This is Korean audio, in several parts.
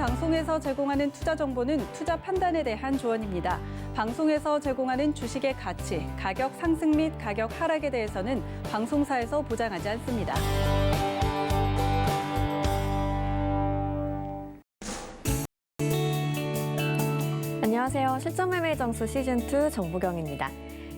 방송에서 제공하는 투자 정보는 투자 판단에 대한 조언입니다. 방송에서 제공하는 주식의 가치, 가격 상승 및 가격 하락에 대해서는 방송사에서 보장하지 않습니다. 안녕하세요. 실전매매 정수 시즌2 정보경입니다.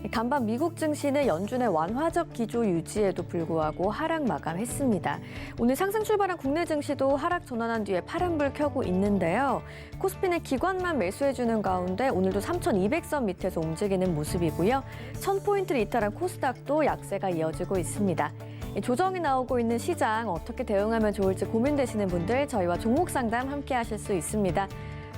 간밤 미국 증시는 연준의 완화적 기조 유지에도 불구하고 하락 마감했습니다. 오늘 상승 출발한 국내 증시도 하락 전환한 뒤에 파란불 켜고 있는데요. 코스피는 기관만 매수해주는 가운데 오늘도 3,200선 밑에서 움직이는 모습이고요. 1,000포인트를 이탈한 코스닥도 약세가 이어지고 있습니다. 조정이 나오고 있는 시장 어떻게 대응하면 좋을지 고민되시는 분들 저희와 종목 상담 함께 하실 수 있습니다.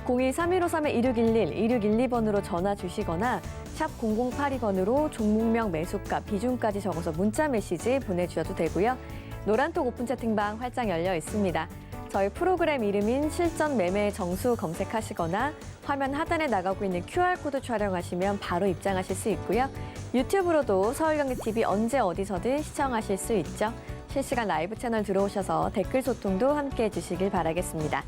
02-3153-2611, 2612번으로 전화 주시거나 샵 0082번으로 종목명, 매수가, 비중까지 적어서 문자 메시지 보내주셔도 되고요. 노란톡 오픈 채팅방 활짝 열려 있습니다. 저희 프로그램 이름인 실전 매매 정수 검색하시거나 화면 하단에 나가고 있는 QR코드 촬영하시면 바로 입장하실 수 있고요. 유튜브로도 서울경제TV 언제 어디서든 시청하실 수 있죠. 실시간 라이브 채널 들어오셔서 댓글 소통도 함께 해주시길 바라겠습니다.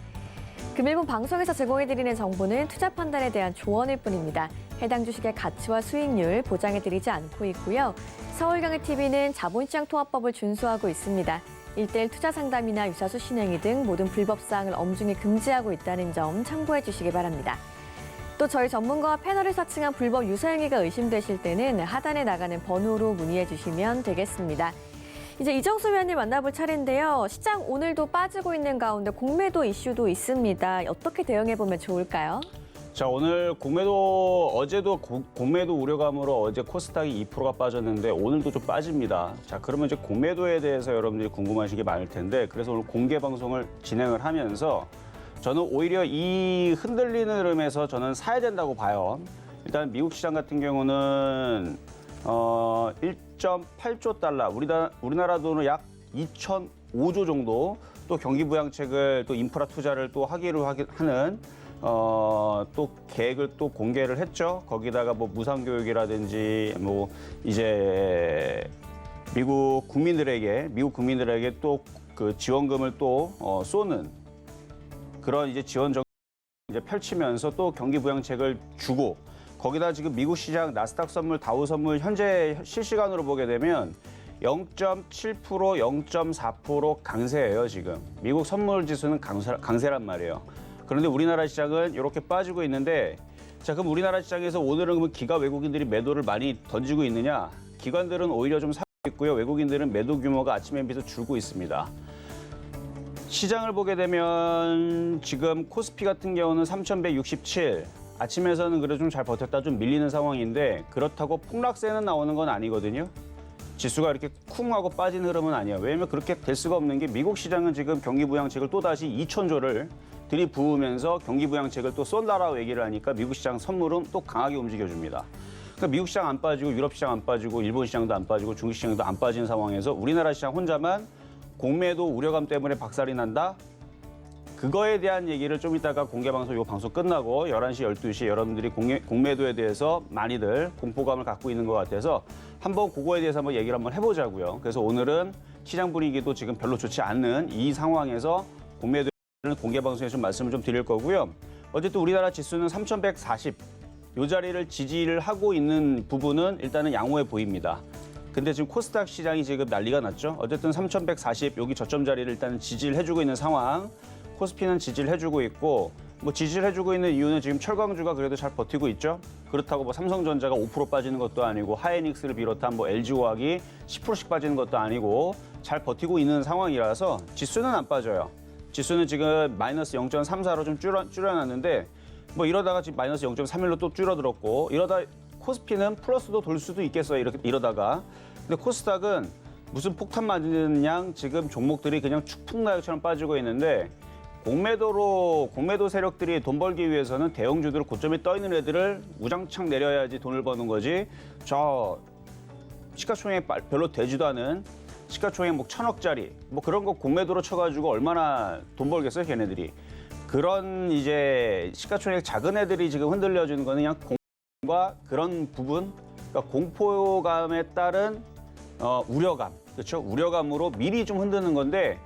금일본 방송에서 제공해드리는 정보는 투자 판단에 대한 조언일 뿐입니다. 해당 주식의 가치와 수익률 보장해드리지 않고 있고요. 서울경제TV는 자본시장 통합법을 준수하고 있습니다. 1:1 투자 상담이나 유사수 신행위 등 모든 불법 사항을 엄중히 금지하고 있다는 점 참고해 주시기 바랍니다. 또 저희 전문가와 패널을 사칭한 불법 유사행위가 의심되실 때는 하단에 나가는 번호로 문의해 주시면 되겠습니다. 이제 이정수 위원님 만나볼 차례인데요. 시장 오늘도 빠지고 있는 가운데 공매도 이슈도 있습니다. 어떻게 대응해보면 좋을까요? 자, 오늘 공매도, 어제도 공매도 우려감으로 어제 코스닥이 2%가 빠졌는데 오늘도 좀 빠집니다. 자, 그러면 이제 공매도에 대해서 여러분들이 궁금하신 게 많을 텐데 그래서 오늘 공개 방송을 진행을 하면서 저는 오히려 이 흔들리는 흐름에서 저는 사야 된다고 봐요. 일단 미국 시장 같은 경우는 1.8조 달러, 우리나라 돈으로 약 2,005조 정도 또 경기 부양책을 또 인프라 투자를 또 하기로 하는 또 계획을 또 공개를 했죠. 거기다가 뭐 무상교육이라든지 뭐 이제 미국 국민들에게 또 그 지원금을 또 쏘는 그런 이제 지원정 이제 펼치면서 또 경기 부양책을 주고 거기다 지금 미국 시장 나스닥 선물, 다우 선물 현재 실시간으로 보게 되면 0.7%, 0.4% 강세예요, 지금. 미국 선물 지수는 강세란 말이에요. 그런데 우리나라 시장은 이렇게 빠지고 있는데 자, 그럼 우리나라 시장에서 오늘은 그러면 기가 외국인들이 매도를 많이 던지고 있느냐? 기관들은 오히려 좀 사고 있고요. 외국인들은 매도 규모가 아침에 비해서 줄고 있습니다. 시장을 보게 되면 지금 코스피 같은 경우는 3,167. 아침에서는 그래도 좀 잘 버텼다 좀 밀리는 상황인데 그렇다고 폭락세는 나오는 건 아니거든요. 지수가 이렇게 쿵 하고 빠진 흐름은 아니에요. 왜냐하면 그렇게 될 수가 없는 게 미국 시장은 지금 경기부양책을 또다시 2,000조를 들이부으면서 경기부양책을 또 쏜다라고 얘기를 하니까 미국 시장 선물은 또 강하게 움직여줍니다. 그러니까 미국 시장 안 빠지고 유럽 시장 안 빠지고 일본 시장도 안 빠지고 중국 시장도 안 빠진 상황에서 우리나라 시장 혼자만 공매도 우려감 때문에 박살이 난다? 그거에 대한 얘기를 좀 이따가 공개방송, 이 방송 끝나고 11시, 12시에 여러분들이 공매도에 대해서 많이들 공포감을 갖고 있는 것 같아서 한번 그거에 대해서 한번 얘기를 한번 해보자고요. 그래서 오늘은 시장 분위기도 지금 별로 좋지 않는 이 상황에서 공매도는 공개방송에 좀 말씀을 좀 드릴 거고요. 어쨌든 우리나라 지수는 3,140, 이 자리를 지지를 하고 있는 부분은 일단은 양호해 보입니다. 근데 지금 코스닥 시장이 지금 난리가 났죠. 어쨌든 3,140, 여기 저점 자리를 일단은 지지를 해주고 있는 상황. 코스피는 지지를 해주고 있고 뭐 지지를 해주고 있는 이유는 지금 철강주가 그래도 잘 버티고 있죠. 그렇다고 뭐 삼성전자가 5% 빠지는 것도 아니고 하이닉스를 비롯한 뭐 LG화학이 10%씩 빠지는 것도 아니고 잘 버티고 있는 상황이라서 지수는 안 빠져요. 지수는 지금 마이너스 0.34로 좀 줄여놨는데 뭐 이러다가 지금 마이너스 0.31로 또 줄어들었고 이러다 코스피는 플러스도 돌 수도 있겠어요. 이러다가. 근데 코스닥은 무슨 폭탄 맞은 양 지금 종목들이 그냥 축풍나요처럼 빠지고 있는데 공매도 세력들이 돈 벌기 위해서는 대형주들 고점에 떠 있는 애들을 우장창 내려야지 돈을 버는 거지. 저 시가총액 별로 되지도 않은 시가총액 뭐 1,000억짜리 뭐 그런 거 공매도로 쳐가지고 얼마나 돈 벌겠어요, 걔네들이. 그런 이제 시가총액 작은 애들이 지금 흔들려주는 거는 그냥 공과 그런 부분, 그러니까 공포감에 따른 우려감, 그렇죠? 우려감으로 미리 좀 흔드는 건데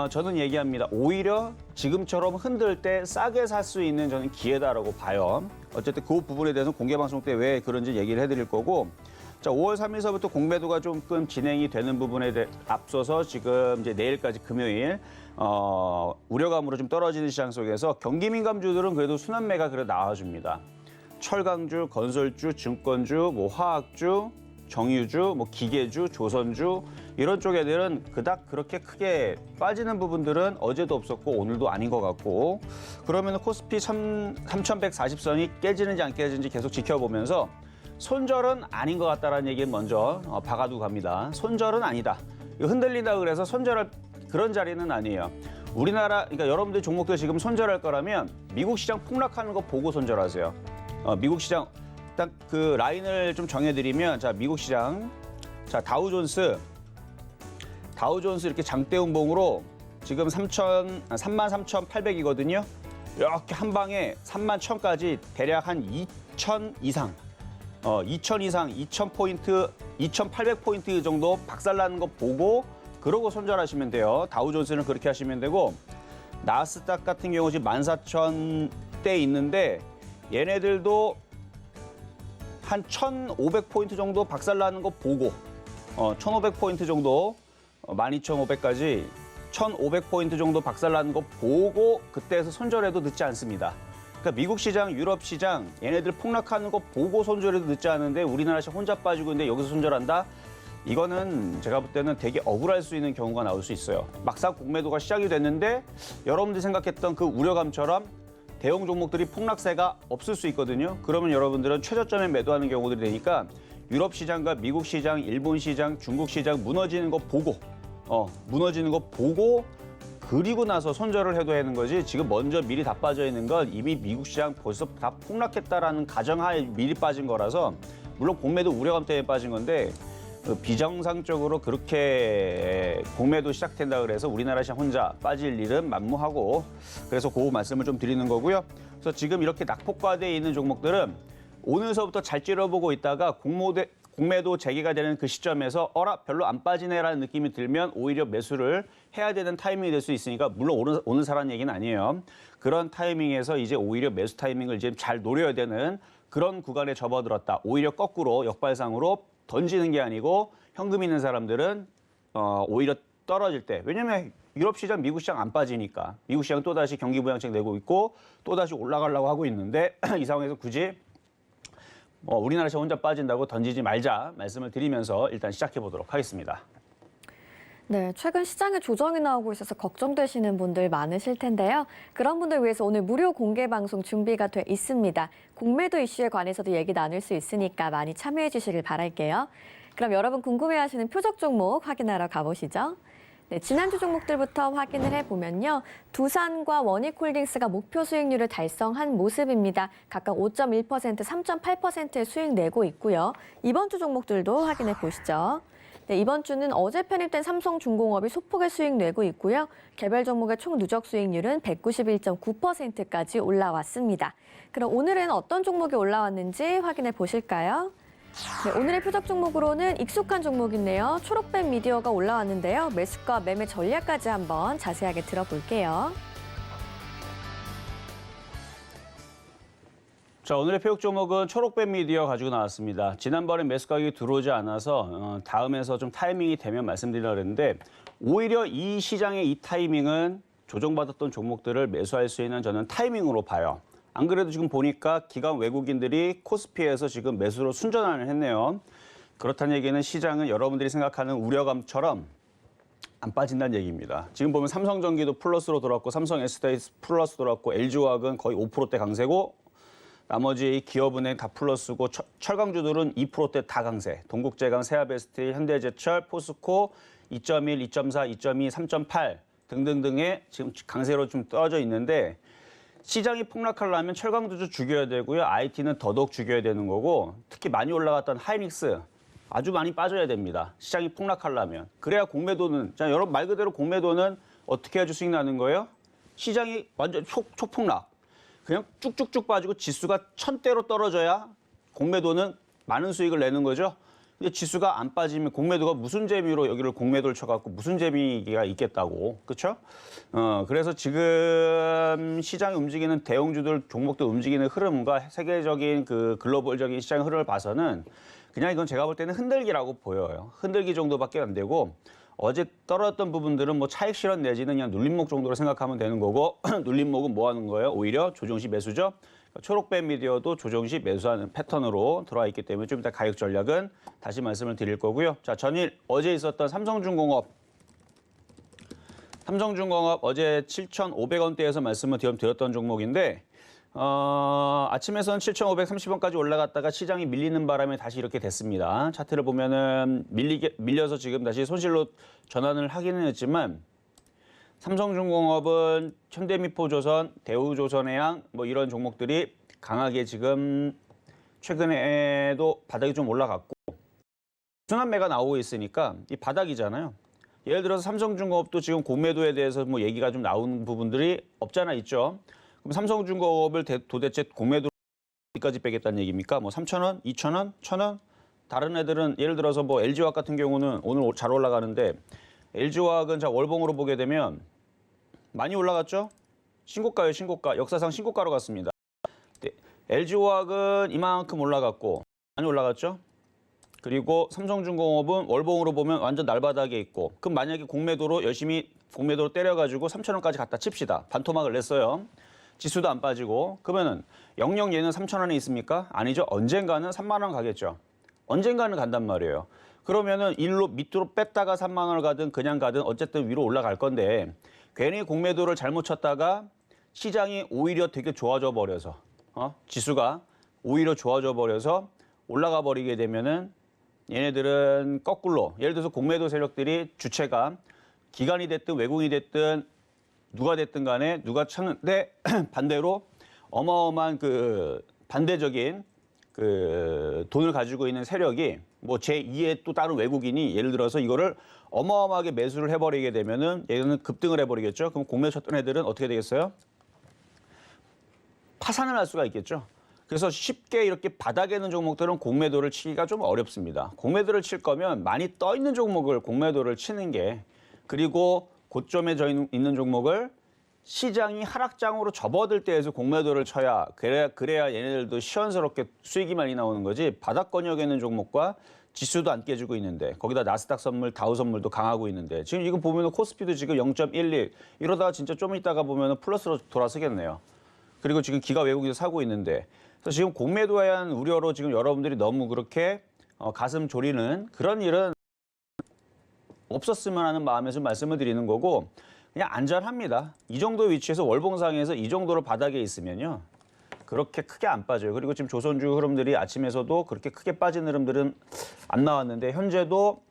저는 얘기합니다. 오히려 지금처럼 흔들 때 싸게 살 수 있는 저는 기회다라고 봐요. 어쨌든 그 부분에 대해서 공개 방송 때 왜 그런지 얘기를 해드릴 거고. 자, 5월 3일서부터 공매도가 조금 진행이 되는 부분에 앞서서 지금 이제 내일까지 금요일 우려감으로 좀 떨어지는 시장 속에서 경기 민감주들은 그래도 순환매가 그래 나와줍니다. 철강주, 건설주, 증권주, 뭐 화학주, 정유주, 뭐 기계주, 조선주 이런 쪽 애들은 그닥 그렇게 크게 빠지는 부분들은 어제도 없었고 오늘도 아닌 것 같고 그러면 코스피 3140선이 깨지는지 안 깨지는지 계속 지켜보면서 손절은 아닌 것 같다라는 얘기는 먼저 박아두고 갑니다. 손절은 아니다. 흔들린다 그래서 손절할 그런 자리는 아니에요. 우리나라 그러니까 여러분들 종목들 지금 손절할 거라면 미국 시장 폭락하는 거 보고 손절하세요. 미국 시장 딱 그 라인을 좀 정해드리면 자 미국 시장 자 다우존스 이렇게 장대 음봉으로 지금 33,800이거든요. 이렇게 한 방에 31,000까지 대략 한 2,000 이상 2,000 이상 2,000포인트 2,800포인트 정도 박살나는 거 보고 그러고 손절하시면 돼요. 다우존스는 그렇게 하시면 되고 나스닥 같은 경우 지금 14,000대 있는데 얘네들도 한 1,500포인트 정도 박살나는 거 보고 1,500포인트 정도 12,500까지 1,500포인트 정도 박살나는 거 보고 그때에서 손절해도 늦지 않습니다. 그러니까 미국 시장, 유럽 시장 얘네들 폭락하는 거 보고 손절해도 늦지 않은데 우리나라 시장 혼자 빠지고 있는데 여기서 손절한다? 이거는 제가 볼 때는 되게 억울할 수 있는 경우가 나올 수 있어요. 막상 공매도가 시작이 됐는데 여러분들이 생각했던 그 우려감처럼 대형 종목들이 폭락세가 없을 수 있거든요. 그러면 여러분들은 최저점에 매도하는 경우들이 되니까 유럽 시장과 미국 시장, 일본 시장, 중국 시장 무너지는 거 보고 그리고 나서 손절을 해도 하는 거지 지금 먼저 미리 다 빠져 있는 건 이미 미국 시장 벌써 다 폭락했다라는 가정하에 미리 빠진 거라서 물론 공매도 우려감 때문에 빠진 건데 비정상적으로 그렇게 공매도 시작된다 그래서 우리나라 시장 혼자 빠질 일은 만무하고 그래서 그 말씀을 좀 드리는 거고요. 그래서 지금 이렇게 낙폭과대에 있는 종목들은 오늘서부터 잘 찌러보고 있다가 공매도 재개가 되는 그 시점에서 별로 안 빠지네라는 느낌이 들면 오히려 매수를 해야 되는 타이밍이 될 수 있으니까 물론 오늘 사라는 얘기는 아니에요. 그런 타이밍에서 이제 오히려 매수 타이밍을 이제 잘 노려야 되는 그런 구간에 접어들었다. 오히려 거꾸로 역발상으로 던지는 게 아니고 현금 있는 사람들은 오히려 떨어질 때 왜냐면 유럽 시장, 미국 시장 안 빠지니까 미국 시장 또다시 경기 부양책 내고 있고 또다시 올라가려고 하고 있는데 이 상황에서 굳이 우리나라 시장 혼자 빠진다고 던지지 말자 말씀을 드리면서 일단 시작해 보도록 하겠습니다. 네, 최근 시장에 조정이 나오고 있어서 걱정되시는 분들 많으실 텐데요. 그런 분들 위해서 오늘 무료 공개 방송 준비가 돼 있습니다. 공매도 이슈에 관해서도 얘기 나눌 수 있으니까 많이 참여해 주시길 바랄게요. 그럼 여러분 궁금해하시는 표적 종목 확인하러 가보시죠. 네, 지난주 종목들부터 확인을 해보면요. 두산과 원익홀딩스가 목표 수익률을 달성한 모습입니다. 각각 5.1%, 3.8%의 수익 내고 있고요. 이번 주 종목들도 확인해 보시죠. 네, 이번 주는 어제 편입된 삼성중공업이 소폭의 수익 내고 있고요. 개별 종목의 총 누적 수익률은 191.9%까지 올라왔습니다. 그럼 오늘은 어떤 종목이 올라왔는지 확인해 보실까요? 네, 오늘의 표적 종목으로는 익숙한 종목인데요. 초록뱀 미디어가 올라왔는데요. 매수가 매매 전략까지 한번 자세하게 들어볼게요. 자, 오늘의 표적 종목은 초록뱀 미디어 가지고 나왔습니다. 지난번에 매수 가격이 들어오지 않아서 다음에서 좀 타이밍이 되면 말씀드리려고 했는데 오히려 이 시장의 이 타이밍은 조정받았던 종목들을 매수할 수 있는 저는 타이밍으로 봐요. 안 그래도 지금 보니까 기관 외국인들이 코스피에서 지금 매수로 순전환을 했네요. 그렇다는 얘기는 시장은 여러분들이 생각하는 우려감처럼 안 빠진다는 얘기입니다. 지금 보면 삼성전기도 플러스로 돌았고 삼성 SDI 플러스 돌았고 LG화학은 거의 5%대 강세고 나머지 기업은행 다 플러스고 철강주들은 2%대 다 강세. 동국제강, 세아베스트, 현대제철, 포스코 2.1, 2.4, 2.2, 3.8 등등등의 지금 강세로 좀 떨어져 있는데 시장이 폭락하려면 철강주도 죽여야 되고요. IT는 더더욱 죽여야 되는 거고 특히 많이 올라갔던 하이닉스 아주 많이 빠져야 됩니다. 시장이 폭락하려면. 그래야 공매도는 자, 여러분 말 그대로 공매도는 어떻게 해야지 수익 나는 거예요? 시장이 완전 초폭락. 그냥 쭉쭉쭉 빠지고 지수가 1000대로 떨어져야 공매도는 많은 수익을 내는 거죠. 근데 지수가 안 빠지면 공매도가 무슨 재미로 여기를 공매도를 쳐갖고 무슨 재미가 있겠다고, 그렇죠? 그래서 지금 시장이 움직이는 대형주들 종목들 움직이는 흐름과 세계적인 그 글로벌적인 시장 흐름을 봐서는 그냥 이건 제가 볼 때는 흔들기라고 보여요. 흔들기 정도밖에 안 되고 어제 떨어졌던 부분들은 뭐 차익 실현 내지는 그냥 눌림목 정도로 생각하면 되는 거고 눌림목은 뭐 하는 거예요? 오히려 조정시 매수죠. 초록뱀 미디어도 조정시 매수하는 패턴으로 들어와 있기 때문에 좀 이따 가격 전략은 다시 말씀을 드릴 거고요. 자, 전일 어제 있었던 삼성중공업 어제 7,500원대에서 말씀을 드렸던 종목인데 아침에서는 7,530원까지 올라갔다가 시장이 밀리는 바람에 다시 이렇게 됐습니다. 차트를 보면은 밀려서 지금 다시 손실로 전환을 하기는 했지만 삼성중공업은 현대미포조선, 대우조선해양 뭐 이런 종목들이 강하게 지금 최근에도 바닥이 좀 올라갔고 순환매가 나오고 있으니까 이 바닥이잖아요. 예를 들어서 삼성중공업도 지금 공매도에 대해서 뭐 얘기가 좀 나오는 부분들이 없잖아 있죠. 그럼 삼성중공업을 도대체 공매도 어디까지 빼겠다는 얘기입니까? 뭐 3,000원, 2,000원, 1,000원? 다른 애들은 예를 들어서 뭐 LG화학 같은 경우는 오늘 잘 올라가는데 LG화학은 자 월봉으로 보게 되면 많이 올라갔죠? 신고가예요, 신고가. 역사상 신고가로 갔습니다. LG화학은 이만큼 올라갔고 많이 올라갔죠? 그리고 삼성중공업은 월봉으로 보면 완전 날바닥에 있고 그럼 만약에 공매도로 열심히 공매도로 때려가지고 3,000원까지 갖다 칩시다. 반토막을 냈어요. 지수도 안 빠지고 그러면은 영영 얘는 3,000원에 있습니까? 아니죠. 언젠가는 3만 원 가겠죠. 언젠가는 간단 말이에요. 그러면은 일로 밑으로 뺐다가 3만 원을 가든 그냥 가든 어쨌든 위로 올라갈 건데 괜히 공매도를 잘못 쳤다가 시장이 오히려 되게 좋아져 버려서 지수가 오히려 좋아져 버려서 올라가 버리게 되면은 얘네들은 거꾸로 예를 들어서 공매도 세력들이 주체가 기관이 됐든 외국인이 됐든 누가 됐든 간에 누가 쳤는데 반대로 어마어마한 그 반대적인 그 돈을 가지고 있는 세력이 뭐 제2의 또 다른 외국인이 예를 들어서 이거를 어마어마하게 매수를 해버리게 되면은 얘는 급등을 해버리겠죠. 그럼 공매도 쳤던 애들은 어떻게 되겠어요? 파산을 할 수가 있겠죠. 그래서 쉽게 이렇게 바닥에 있는 종목들은 공매도를 치기가 좀 어렵습니다. 공매도를 칠 거면 많이 떠 있는 종목을 공매도를 치는 게 그리고 고점에 있는 종목을 시장이 하락장으로 접어들 때에서 공매도를 쳐야 그래야 얘네들도 시원스럽게 수익이 많이 나오는 거지 바닥권역에 있는 종목과 지수도 안 깨지고 있는데 거기다 나스닥 선물, 다우 선물도 강하고 있는데 지금 이거 보면은 코스피도 지금 0.11 이러다가 진짜 좀 있다가 보면은 플러스로 돌아서겠네요. 그리고 지금 기가 외국에서 사고 있는데 그래서 지금 공매도에 대한 우려로 지금 여러분들이 너무 그렇게 가슴 졸이는 그런 일은 없었으면 하는 마음에서 말씀을 드리는 거고 그냥 안전합니다. 이 정도 위치에서 월봉상에서 이 정도로 바닥에 있으면요. 그렇게 크게 안 빠져요. 그리고 지금 조선주 흐름들이 아침에서도 그렇게 크게 빠진 흐름들은 안 나왔는데 현재도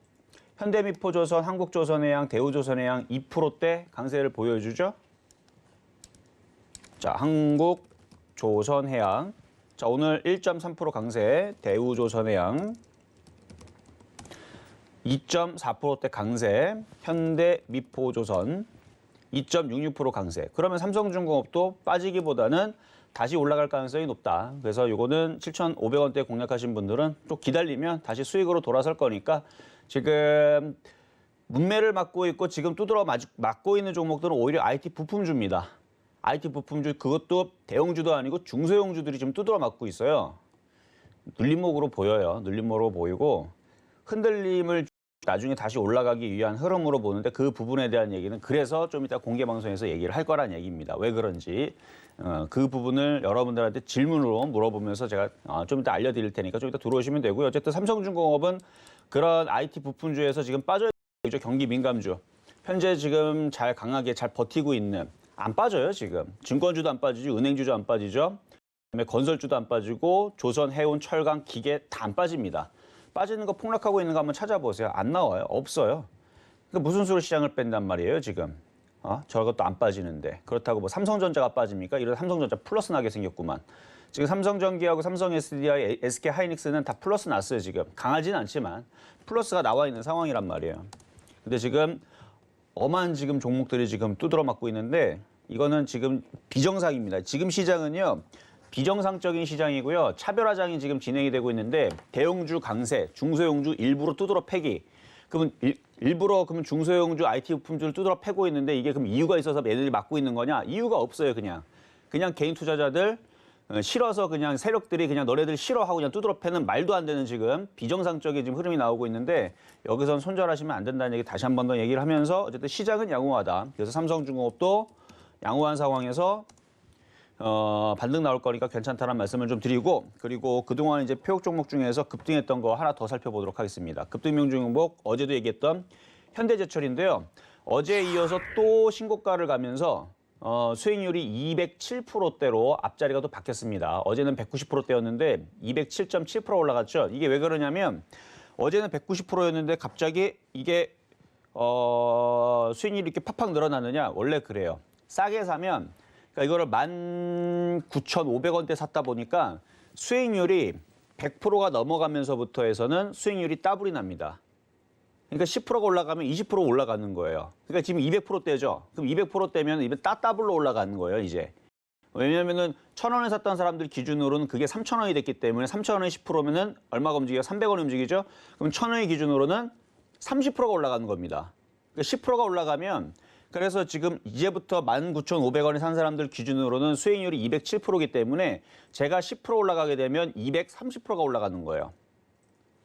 현대미포조선, 한국조선해양, 대우조선해양 2%대 강세를 보여주죠. 자, 한국조선해양. 자, 오늘 1.3% 강세, 대우조선해양 2.4%대 강세, 현대미포조선 2.66% 강세. 그러면 삼성중공업도 빠지기보다는 다시 올라갈 가능성이 높다. 그래서 이거는 7,500원대 공략하신 분들은 또 기다리면 다시 수익으로 돌아설 거니까 지금 문매를 맞고 있고 지금 두드러 맞고 있는 종목들은 오히려 IT 부품주입니다. IT 부품주 그것도 대형주도 아니고 중소형주들이 지금 두드러 맞고 있어요. 눌림목으로 보여요. 눌림목으로 보이고 흔들림을 나중에 다시 올라가기 위한 흐름으로 보는데 그 부분에 대한 얘기는 그래서 좀 이따 공개 방송에서 얘기를 할 거란 얘기입니다. 왜 그런지 그 부분을 여러분들한테 질문으로 물어보면서 제가 좀 이따 알려드릴 테니까 좀 이따 들어오시면 되고요. 어쨌든 삼성중공업은 그런 IT 부품주에서 지금 빠져 있죠. 경기 민감주. 현재 지금 잘 강하게 잘 버티고 있는 안 빠져요 지금. 증권주도 안 빠지죠. 은행주도 안 빠지죠. 그다음에 건설주도 안 빠지고 조선, 해운, 철강, 기계 다 안 빠집니다. 빠지는 거 폭락하고 있는 거 한번 찾아보세요. 안 나와요. 없어요. 그러니까 무슨 수로 시장을 뺀단 말이에요 지금. 저것도 안 빠지는데. 그렇다고 뭐 삼성전자가 빠집니까? 이런 삼성전자 플러스 나게 생겼구만. 지금 삼성전기하고 삼성 SDI, SK 하이닉스는 다 플러스 났어요 지금. 강하지는 않지만 플러스가 나와 있는 상황이란 말이에요. 근데 지금 엄한 지금 종목들이 지금 두드러 맞고 있는데 이거는 지금 비정상입니다. 지금 시장은요. 비정상적인 시장이고요. 차별화장이 지금 진행이 되고 있는데 대형주 강세, 중소형주 일부러 두드러 패기. 그러면 일부러 그러면 중소형주 IT 부품주를 두드러 패고 있는데 이게 그럼 이유가 있어서 얘들이 막고 있는 거냐? 이유가 없어요, 그냥. 그냥 개인 투자자들 싫어서 그냥 세력들이 그냥 너네들 싫어하고 그냥 두드러 패는 말도 안 되는 지금 비정상적인 지금 흐름이 나오고 있는데 여기선 손절하시면 안 된다는 얘기 다시 한 번 더 얘기를 하면서 어쨌든 시장은 양호하다. 그래서 삼성중공업도 양호한 상황에서 반등 나올 거니까 괜찮다는 말씀을 좀 드리고 그리고 그동안 이제 표역 종목 중에서 급등했던 거 하나 더 살펴보도록 하겠습니다. 급등명 종목 어제도 얘기했던 현대제철인데요. 어제에 이어서 또 신고가를 가면서 수익률이 207%대로 앞자리가 또 바뀌었습니다. 어제는 190%대였는데 207.7% 올라갔죠. 이게 왜 그러냐면 어제는 190%였는데 갑자기 이게 수익률이 이렇게 팍팍 늘어나느냐? 원래 그래요. 싸게 사면 그러니까 이거를 19,500원대 샀다 보니까 수익률이 100%가 넘어가면서부터 해서는 수익률이 따블이 납니다. 그러니까 10%가 올라가면 20% 올라가는 거예요. 그러니까 지금 200%대죠. 그럼 200%대면 이게 따블로 올라가는 거예요, 이제. 왜냐면은 1,000원에 샀던 사람들 기준으로는 그게 3,000원이 됐기 때문에 3,000원에 10%면은 얼마가 움직여요? 300원 움직이죠? 그럼 1,000원의 기준으로는 30%가 올라가는 겁니다. 그러니까 10%가 올라가면 그래서 지금 이제부터 19,500원에 산 사람들 기준으로는 수익률이 207%이기 때문에 제가 10% 올라가게 되면 230%가 올라가는 거예요.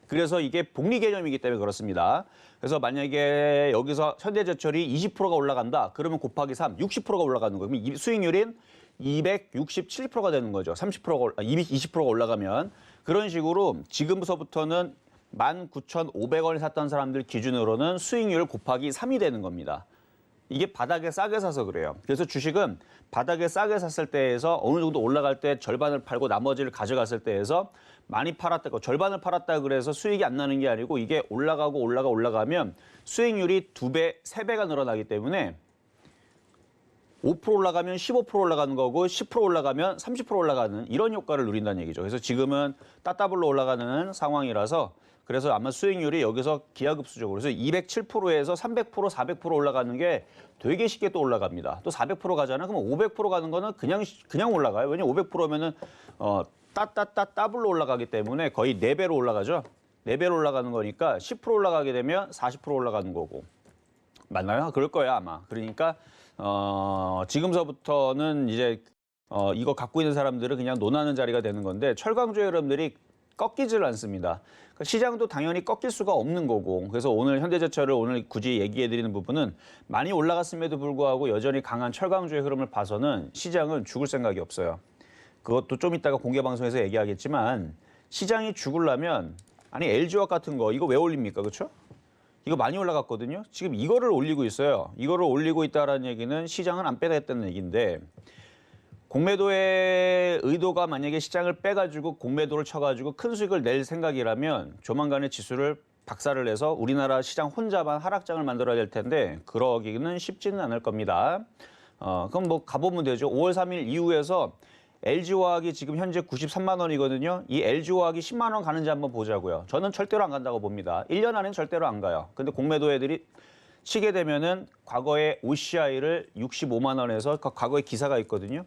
그래서 이게 복리 개념이기 때문에 그렇습니다. 그래서 만약에 여기서 현대제철이 20%가 올라간다. 그러면 곱하기 3, 60%가 올라가는 거예요. 그럼 수익률인 267%가 되는 거죠. 20%가 올라가면. 그런 식으로 지금서부터는 19,500원에 샀던 사람들 기준으로는 수익률 곱하기 3이 되는 겁니다. 이게 바닥에 싸게 사서 그래요. 그래서 주식은 바닥에 싸게 샀을 때에서 어느 정도 올라갈 때 절반을 팔고 나머지를 가져갔을 때에서 많이 팔았다, 절반을 팔았다 그래서 수익이 안 나는 게 아니고 이게 올라가고 올라가면 수익률이 2배, 3배가 늘어나기 때문에 5% 올라가면 15% 올라가는 거고 10% 올라가면 30% 올라가는 이런 효과를 누린다는 얘기죠. 그래서 지금은 따따블로 올라가는 상황이라서 그래서 아마 수익률이 여기서 기하급수적으로 그래서 207%에서 300%, 400% 올라가는 게 되게 쉽게 또 올라갑니다. 또 400% 가잖아. 그럼 500% 가는 거는 그냥 올라가요. 왜냐면 500%면은 따블로 올라가기 때문에 거의 4배로 올라가죠. 4배로 올라가는 거니까 10% 올라가게 되면 40% 올라가는 거고. 맞나요? 그럴 거야, 아마. 그러니까 지금서부터는 이제 이거 갖고 있는 사람들은 그냥 논하는 자리가 되는 건데 철강주의 흐름들이 꺾이질 않습니다. 그러니까 시장도 당연히 꺾일 수가 없는 거고 그래서 오늘 현대제철을 오늘 굳이 얘기해드리는 부분은 많이 올라갔음에도 불구하고 여전히 강한 철강주의 흐름을 봐서는 시장은 죽을 생각이 없어요. 그것도 좀 이따가 공개방송에서 얘기하겠지만 시장이 죽으려면 아니 LG화학 같은 거 이거 왜 올립니까? 그렇죠? 이거 많이 올라갔거든요. 지금 이거를 올리고 있어요. 이거를 올리고 있다는 얘기는 시장은 안 빼겠다는 얘기인데 공매도의 의도가 만약에 시장을 빼가지고 공매도를 쳐가지고 큰 수익을 낼 생각이라면 조만간에 지수를 박살을 내서 우리나라 시장 혼자만 하락장을 만들어야 될 텐데 그러기는 쉽지는 않을 겁니다. 그럼 뭐 가보면 되죠. 5월 3일 이후에서 LG화학이 지금 현재 93만 원이거든요. 이 LG화학이 10만 원 가는지 한번 보자고요. 저는 절대로 안 간다고 봅니다. 1년 안에는 절대로 안 가요. 근데 공매도 애들이 치게 되면은 과거에 OCI를 65만 원에서 과거에 기사가 있거든요.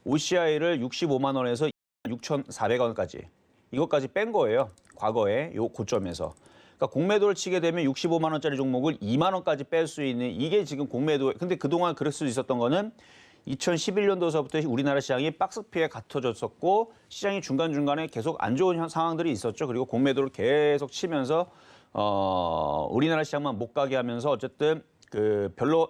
OCI를 65만 원에서 6,400원까지 이것까지 뺀 거예요. 과거에 요 고점에서. 그러니까 공매도를 치게 되면 65만 원짜리 종목을 2만 원까지 뺄 수 있는 이게 지금 공매도. 근데 그동안 그럴 수 있었던 거는 2011년도서부터 우리나라 시장이 박스피에 갇혀졌었고 시장이 중간중간에 계속 안 좋은 상황들이 있었죠. 그리고 공매도를 계속 치면서 우리나라 시장만 못 가게 하면서 어쨌든 그 별로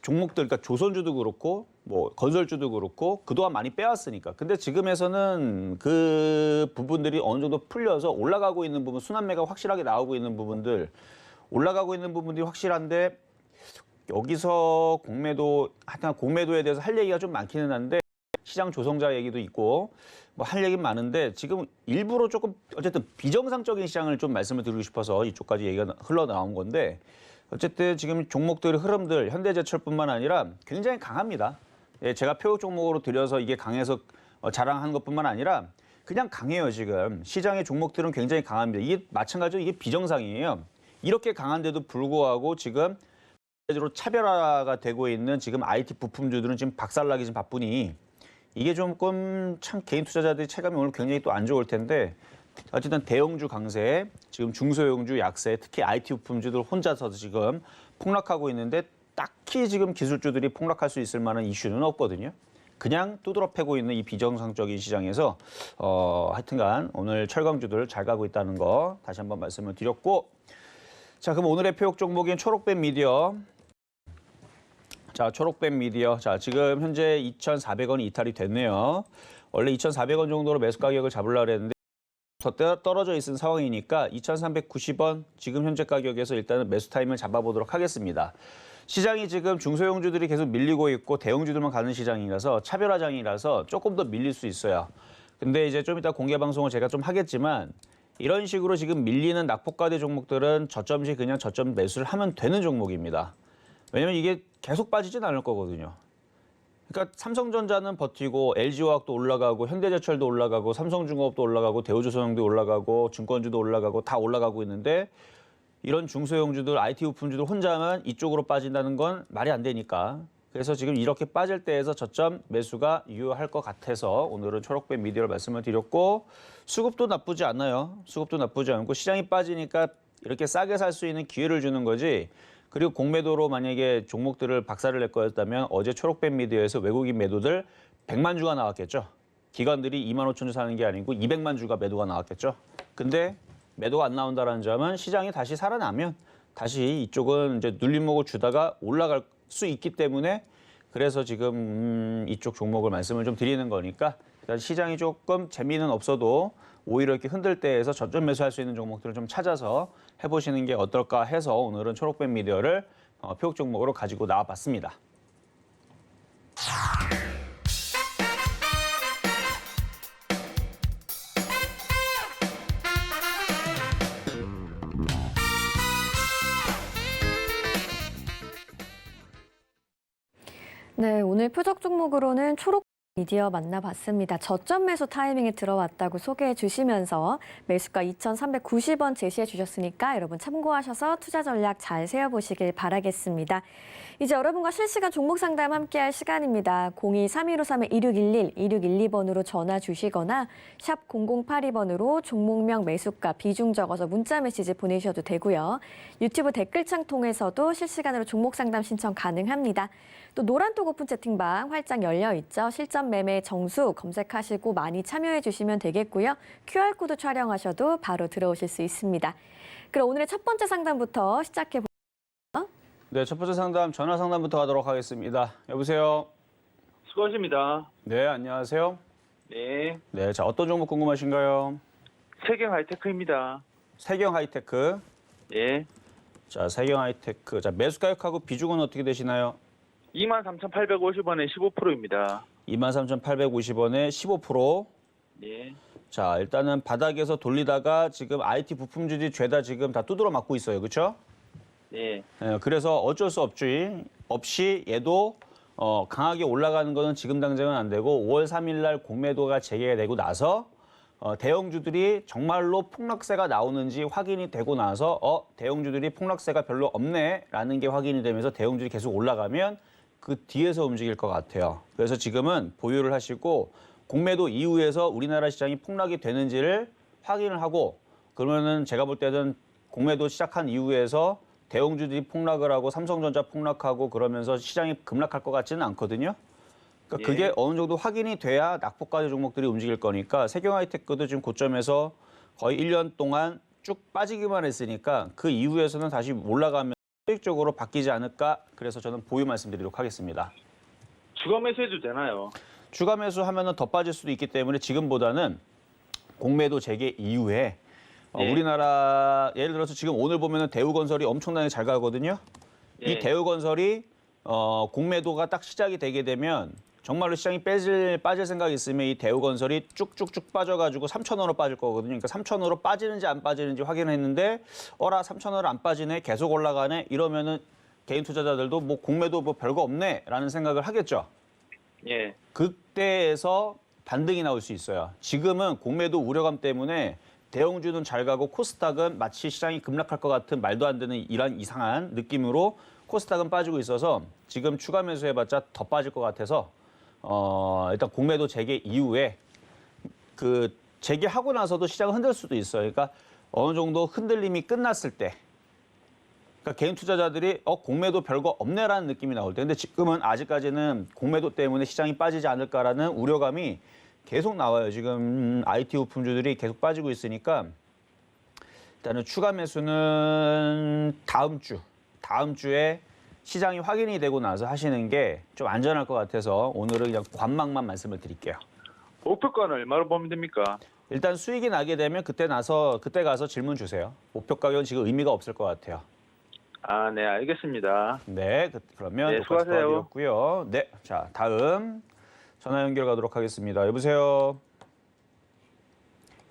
종목들, 그러니까 조선주도 그렇고 뭐 건설주도 그렇고 그동안 많이 빼왔으니까. 근데 지금에서는 그 부분들이 어느 정도 풀려서 올라가고 있는 부분, 순환매가 확실하게 나오고 있는 부분들, 올라가고 있는 부분들이 확실한데 여기서 공매도, 하여튼 공매도에 대해서 할 얘기가 좀 많기는 한데 시장 조성자 얘기도 있고 뭐 할 얘기는 많은데 지금 일부러 조금 어쨌든 비정상적인 시장을 좀 말씀을 드리고 싶어서 이쪽까지 얘기가 흘러나온 건데 어쨌든 지금 종목들의 흐름들 현대제철뿐만 아니라 굉장히 강합니다. 예, 제가 표적 종목으로 들여서 이게 강해서 자랑한 것뿐만 아니라 그냥 강해요. 지금 시장의 종목들은 굉장히 강합니다. 이게 마찬가지로 이게 비정상이에요. 이렇게 강한데도 불구하고 지금 차별화가 되고 있는 지금 IT 부품주들은 지금 박살나기 좀 바쁘니 이게 조금 참 개인 투자자들이 체감이 오늘 굉장히 또 안 좋을 텐데 어쨌든 대형주 강세, 지금 중소형주 약세, 특히 IT 부품주들 혼자서 지금 폭락하고 있는데 딱히 지금 기술주들이 폭락할 수 있을 만한 이슈는 없거든요. 그냥 두드러 패고 있는 이 비정상적인 시장에서 하여튼간 오늘 철강주들 잘 가고 있다는 거 다시 한번 말씀을 드렸고, 자 그럼 오늘의 표역 종목인 초록뱀 미디어. 자 초록뱀 미디어, 자 지금 현재 2,400원이 이탈이 됐네요. 원래 2,400원 정도로 매수 가격을 잡으려고 했는데 더 떨어져 있는 상황이니까 2,390원 지금 현재 가격에서 일단은 매수 타임을 잡아보도록 하겠습니다. 시장이 지금 중소형주들이 계속 밀리고 있고 대형주들만 가는 시장이라서 차별화장이라서 조금 더 밀릴 수 있어요. 근데 이제 좀 이따 공개 방송을 제가 좀 하겠지만 이런 식으로 지금 밀리는 낙폭과대 종목들은 저점 시 그냥 저점 매수를 하면 되는 종목입니다. 왜냐면 이게 계속 빠지진 않을 거거든요. 그러니까 삼성전자는 버티고 LG화학도 올라가고 현대제철도 올라가고 삼성중공업도 올라가고 대우조선형도 올라가고 증권주도 올라가고 다 올라가고 있는데 이런 중소형주들, IT 부품주들 혼자만 이쪽으로 빠진다는 건 말이 안 되니까. 그래서 지금 이렇게 빠질 때에서 저점 매수가 유효할 것 같아서 오늘은 초록뱀 미디어를 말씀을 드렸고, 수급도 나쁘지 않아요. 수급도 나쁘지 않고 시장이 빠지니까 이렇게 싸게 살 수 있는 기회를 주는 거지. 그리고 공매도로 만약에 종목들을 박살을 낼 거였다면 어제 초록뱀 미디어에서 외국인 매도들 100만 주가 나왔겠죠. 기관들이 2만 5천 주 사는 게 아니고 200만 주가 매도가 나왔겠죠. 근데 매도가 안 나온다는 점은 시장이 다시 살아나면 다시 이쪽은 이제 눌림목을 주다가 올라갈 수 있기 때문에 그래서 지금 이쪽 종목을 말씀을 좀 드리는 거니까 일단 시장이 조금 재미는 없어도 오히려 이렇게 흔들 때에서 저점 매수할 수 있는 종목들을 좀 찾아서 해보시는 게 어떨까 해서 오늘은 초록뱀 미디어를 표적 종목으로 가지고 나와봤습니다. 네, 오늘 표적 종목으로는 초록 미디어 만나봤습니다. 저점 매수 타이밍에 들어왔다고 소개해 주시면서 매수가 2,390원 제시해 주셨으니까 여러분 참고하셔서 투자 전략 잘 세워보시길 바라겠습니다. 이제 여러분과 실시간 종목 상담 함께할 시간입니다. 02-3153-2611, 2612번으로 전화 주시거나 샵 0082번으로 종목명 매수가 비중 적어서 문자 메시지 보내셔도 되고요. 유튜브 댓글창 통해서도 실시간으로 종목 상담 신청 가능합니다. 또 노란톡 오픈 채팅방 활짝 열려 있죠. 실전 매매 정수 검색하시고 많이 참여해 주시면 되겠고요. QR코드 촬영하셔도 바로 들어오실 수 있습니다. 그럼 오늘의 첫 번째 상담부터 시작해 볼까요? 네, 첫 번째 상담 전화 상담부터 하도록 하겠습니다. 여보세요. 수고하십니다. 네, 안녕하세요. 네, 네, 자 어떤 종목 궁금하신가요? 세경 하이테크입니다. 세경 하이테크. 네, 자, 세경 하이테크. 자, 매수 가격하고 비중은 어떻게 되시나요? 23,850원에 15%입니다. 23,850원에 15%. 네, 자, 일단은 바닥에서 돌리다가 지금 IT 부품주들이 죄다 지금 다 두드러 맞고 있어요. 그렇죠? 네, 그래서 어쩔 수 없이 얘도 강하게 올라가는 거는 지금 당장은 안 되고 5월 3일 날 공매도가 재개가 되고 나서 대형주들이 정말로 폭락세가 나오는지 확인이 되고 나서 대형주들이 폭락세가 별로 없네라는 게 확인이 되면서 대형주들이 계속 올라가면 그 뒤에서 움직일 것 같아요. 그래서 지금은 보유를 하시고 공매도 이후에서 우리나라 시장이 폭락이 되는지를 확인을 하고, 그러면은 제가 볼 때는 공매도 시작한 이후에서 대형주들이 폭락을 하고 삼성전자 폭락하고 그러면서 시장이 급락할 것 같지는 않거든요. 그러니까 그게 어느 정도 확인이 돼야 낙폭과대 종목들이 움직일 거니까 세경 하이테크도 지금 고점에서 거의 1년 동안 쭉 빠지기만 했으니까 그 이후에서는 다시 올라가면 수익적으로 바뀌지 않을까. 그래서 저는 보유 말씀드리도록 하겠습니다. 추가 매수해도 되나요? 추가 매수하면 더 빠질 수도 있기 때문에 지금보다는 공매도 재개 이후에 네. 우리나라 예를 들어서 지금 오늘 보면은 대우건설이 엄청나게 잘 가거든요. 네. 이 대우건설이 공매도가 딱 시작이 되게 되면 정말로 시장이 빠질 생각이 있으면 이 대우건설이 쭉쭉쭉 빠져가지고 3,000원으로 빠질 거거든요. 그러니까 3,000원으로 빠지는지 안 빠지는지 확인했는데 3,000원 안 빠지네, 계속 올라가네 이러면은 개인 투자자들도 뭐 공매도 뭐 별거 없네라는 생각을 하겠죠. 예, 그때에서 반등이 나올 수 있어요. 지금은 공매도 우려감 때문에 대형주는 잘 가고 코스닥은 마치 시장이 급락할 것 같은 말도 안 되는 이런 이상한 느낌으로 코스닥은 빠지고 있어서 지금 추가 매수해봤자 더 빠질 것 같아서 일단 공매도 재개 이후에 그 재개하고 나서도 시장을 흔들 수도 있어요. 그러니까 어느 정도 흔들림이 끝났을 때, 그러니까 개인 투자자들이 공매도 별거 없네라는 느낌이 나올 때, 근데 지금은 아직까지는 공매도 때문에 시장이 빠지지 않을까라는 우려감이 계속 나와요. 지금 IT 부품주들이 계속 빠지고 있으니까 일단은 추가 매수는 다음 주에 시장이 확인이 되고 나서 하시는 게 좀 안전할 것 같아서 오늘은 그냥 관망만 말씀을 드릴게요. 목표가는 얼마로 보면 됩니까? 일단 수익이 나게 되면 그때 가서 질문 주세요. 목표 가격은 지금 의미가 없을 것 같아요. 아, 네, 알겠습니다. 네, 그러면 네, 똑같이 수고하세요. 도와드렸고요. 네, 자 다음 전화 연결 가도록 하겠습니다. 여보세요.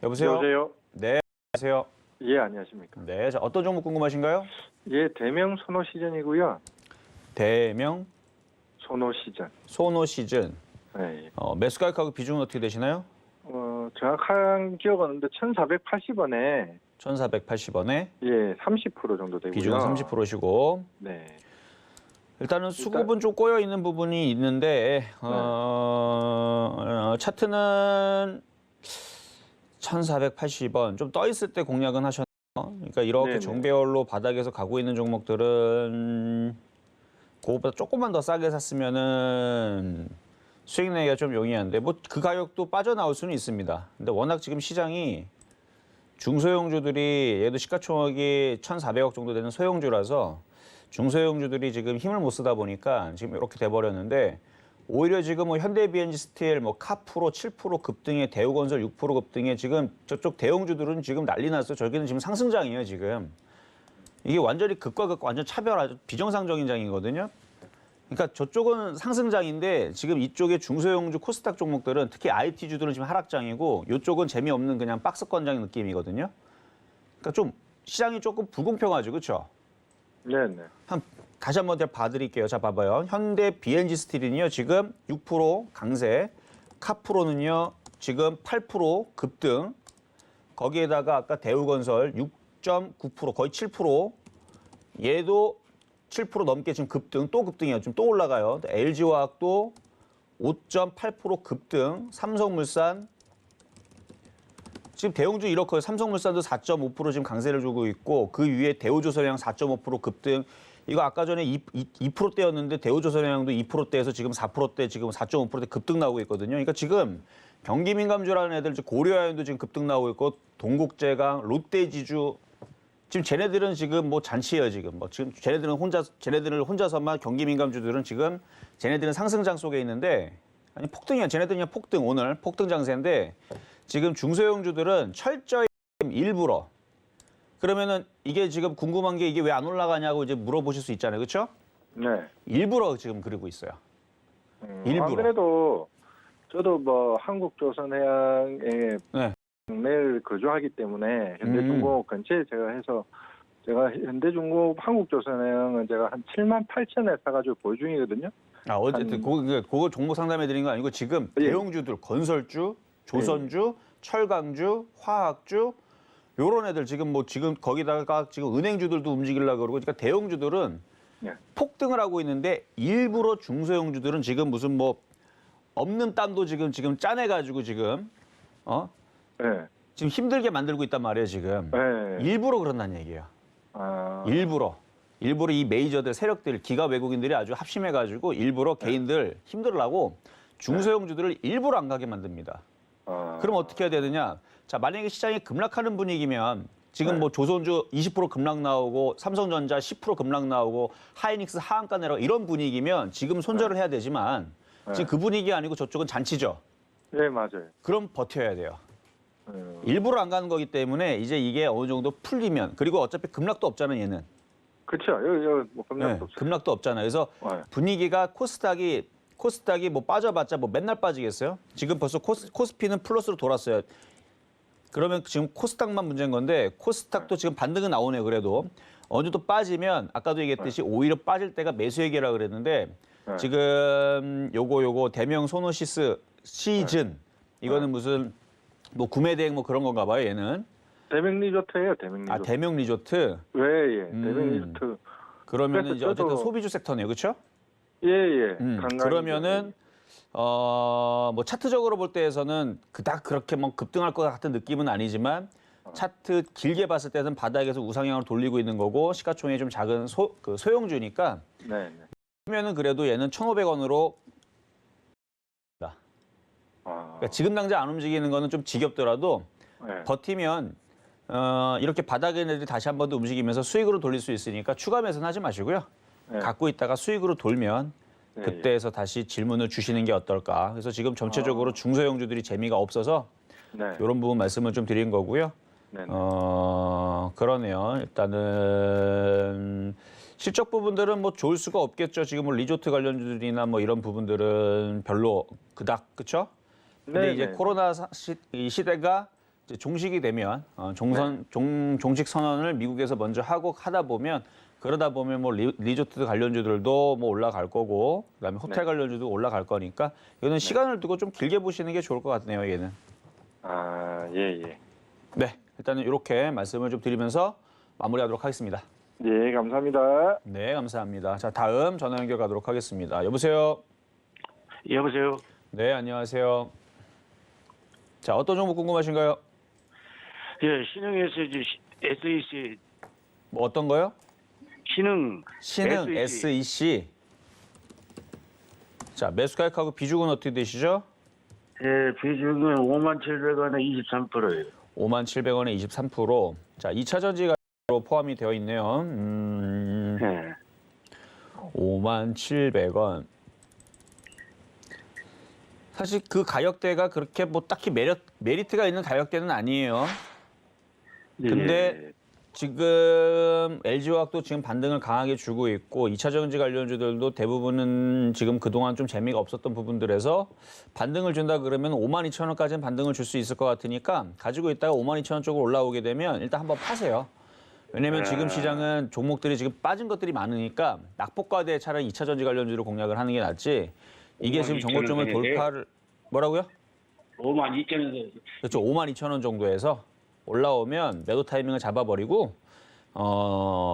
여보세요? 네, 안녕하세요. 예, 안녕하십니까. 네, 자 어떤 종목 궁금하신가요? 예, 대명 소노 시즌이고요. 대명 소노 시즌. 소노 시즌. 예, 예. 매수 가격하고 비중은 어떻게 되시나요? 정확한 기억은 없는데 1,480원에 1,480원에 예, 30% 정도 되고요. 비중은 30%시고 네. 일단은 수급은 좀 꼬여 있는 부분이 있는데 차트는 1,480원 좀 떠 있을 때 공략은 하셨나요? 그러니까 이렇게 네네. 정배열로 바닥에서 가고 있는 종목들은 그거보다 조금만 더 싸게 샀으면은 수익 내기가 좀 용이한데 뭐 그 가격도 빠져나올 수는 있습니다. 근데 워낙 지금 시장이 중소형주들이 얘도 시가총액이 1,400억 정도 되는 소형주라서 중소형주들이 지금 힘을 못 쓰다 보니까 지금 이렇게 돼버렸는데 오히려 지금 뭐 현대비엔지스틸, 뭐 카프로 7% 급등에 대우건설 6% 급등에 지금 저쪽 대형주들은 지금 난리 났어요. 저기는 지금 상승장이에요 지금. 이게 완전히 극과 극 완전 차별화죠. 비정상적인 장이거든요. 그러니까 저쪽은 상승장인데 지금 이쪽의 중소형주 코스닥 종목들은 특히 IT주들은 지금 하락장이고 이쪽은 재미없는 그냥 박스권장 느낌이거든요. 그러니까 좀 시장이 조금 불공평하죠. 그렇죠? 네, 네. 다시 한번 제가 봐드릴게요. 자, 봐봐요. 현대 BNG 스틸은요, 지금 6% 강세, 카프로는요, 지금 8% 급등, 거기에다가 아까 대우건설 6.9%, 거의 7%, 얘도 7% 넘게 지금 급등, 또 급등이에요. 지금 또 올라가요. LG화학도 5.8% 급등, 삼성물산, 지금 대형주 이렇고요. 삼성물산도 4.5% 지금 강세를 주고 있고 그 위에 대우조선해양 4.5% 급등. 이거 아까 전에 2%대였는데 대우조선해양도 2%대에서 지금 4%대 지금 4.5%대 급등 나오고 있거든요. 그러니까 지금 경기민감주라는 애들 고려아연도 지금 급등 나오고 있고 동국제강, 롯데지주 지금 쟤네들은 지금 뭐 잔치예요 지금. 뭐 지금 쟤네들을 혼자서만 경기민감주들은 지금 쟤네들은 상승장 속에 있는데 아니 폭등이야. 쟤네들은 그냥 폭등 오늘 폭등 장세인데 지금 중소형주들은 철저히 일부러 그러면은 이게 지금 궁금한 게 이게 왜 안 올라가냐고 이제 물어보실 수 있잖아요. 그렇죠? 네. 일부러 지금 그러고 있어요. 일부러. 안 그래도 저도 뭐 한국조선해양에 네. 매일 거주하기 때문에 현대중공업 근처에 제가 해서 제가 현대중공업 한국조선해양은 제가 한 78,000에 사가지고 보유 중이거든요. 아, 어쨌든 그거 종목 상담해 드린 거 아니고 지금 예. 대형주들 건설주, 조선주, 철강주, 화학주 요런 애들 지금 뭐 지금 거기다가 지금 은행주들도 움직이려고 그러고 그러니까 대형주들은 네. 폭등을 하고 있는데 일부러 중소형주들은 지금 무슨 뭐 없는 땀도 지금 짜내 가지고 지금 네. 지금 힘들게 만들고 있단 말이에요, 지금. 네. 일부러 그런다는 얘기예요. 아, 일부러 이 메이저들 세력들 기가 외국인들이 아주 합심해 가지고 일부러 개인들 힘들라고 중소형주들을 일부러 안 가게 만듭니다. 그럼 어떻게 해야 되느냐? 자, 만약에 시장이 급락하는 분위기면 지금 뭐 조선주 20% 급락 나오고 삼성전자 10% 급락 나오고 하이닉스 하한가 내려 이런 분위기면 지금 손절을 해야 되지만 지금 그 분위기 아니고 저쪽은 잔치죠. 네, 맞아요. 그럼 버텨야 돼요. 일부러 안 가는 거기 때문에 이제 이게 어느 정도 풀리면 그리고 어차피 급락도 없잖아요, 얘는. 그렇죠. 여기 뭐 네, 급락도 없잖아요. 그래서 분위기가 코스닥이 뭐 빠져봤자 뭐 맨날 빠지겠어요? 지금 벌써 코스피는 플러스로 돌았어요. 그러면 지금 코스닥만 문제인 건데 코스닥도 지금 반등은 나오네요. 그래도 어느 정도 빠지면 아까도 얘기했듯이 오히려 빠질 때가 매수얘기라 그랬는데 지금 요거 대명 소노시스 시즌 이거는 무슨 뭐 구매 대행 뭐 그런 건가 봐요. 얘는 대명 리조트예요. 대명 리조트. 아 대명 리조트. 네, 예. 대명 리조트. 그러면은 이제 그래서 어쨌든 저도- 소비주 섹터네요, 그렇죠? 예, 예. 그러면은 뭐 차트적으로 볼 때에서는 그닥 그렇게 뭐 급등할 것 같은 느낌은 아니지만 차트 길게 봤을 때는 바닥에서 우상향으로 돌리고 있는 거고 시가총액이 좀 작은 소형주니까 네. 그러면은 그래도 얘는 1,500원으로 그러니까 지금 당장 안 움직이는 거는 좀 지겹더라도 네. 버티면 이렇게 바닥에 있는 애들이 다시 한 번 더 움직이면서 수익으로 돌릴 수 있으니까 추가 매수는 하지 마시고요. 네. 갖고 있다가 수익으로 돌면 네, 그때에서 다시 질문을 주시는 게 어떨까. 그래서 지금 전체적으로 중소형주들이 재미가 없어서 네. 이런 부분 말씀을 좀 드린 거고요. 네. 그러네요. 일단은 실적 부분들은 뭐 좋을 수가 없겠죠. 지금 뭐 리조트 관련주들이나 뭐 이런 부분들은 별로 그닥 그렇죠? 근데 네, 이제 네. 코로나 이 시대가 이제 종식이 되면 종식 선언을 미국에서 먼저 하다 보면 그러다 보면 뭐 리조트 관련주들도 뭐 올라갈 거고 그다음에 호텔 네. 관련주도 올라갈 거니까 이거는 시간을 두고 좀 길게 보시는 게 좋을 것 같네요. 얘는. 예. 네, 일단은 이렇게 말씀을 좀 드리면서 마무리하도록 하겠습니다. 예, 감사합니다. 네, 감사합니다. 자, 다음 전화 연결 가도록 하겠습니다. 여보세요? 여보세요. 네, 안녕하세요. 자, 어떤 정보 궁금하신가요? 예, 신흥 SEC 뭐 어떤 거요? 신흥 SEC. 자, 매수 가격하고 비중은 어떻게 되시죠? 예, 비중은 57,700원에 23%예요. 57,700원에 23%. 자, 2차 전지가 포함이 되어 있네요. 예. 57,700원. 사실 그 가격대가 그렇게 뭐 딱히 메리트가 있는 가격대는 아니에요. 근데 예. 지금 LG화학도 지금 반등을 강하게 주고 있고 2차 전지 관련주들도 대부분은 지금 그동안 좀 재미가 없었던 부분들에서 반등을 준다 그러면 52,000원까지는 반등을 줄 수 있을 것 같으니까 가지고 있다가 52,000원 쪽으로 올라오게 되면 일단 한번 파세요. 왜냐면 지금 시장은 종목들이 지금 빠진 것들이 많으니까 낙폭과대 차라리 2차 전지 관련주를 공략을 하는 게 낫지. 이게 지금 52,000원 정고점을 돌파를 뭐라고요? 52,000원에서 그렇죠. 52,000원 정도에서 올라오면 매도 타이밍을 잡아버리고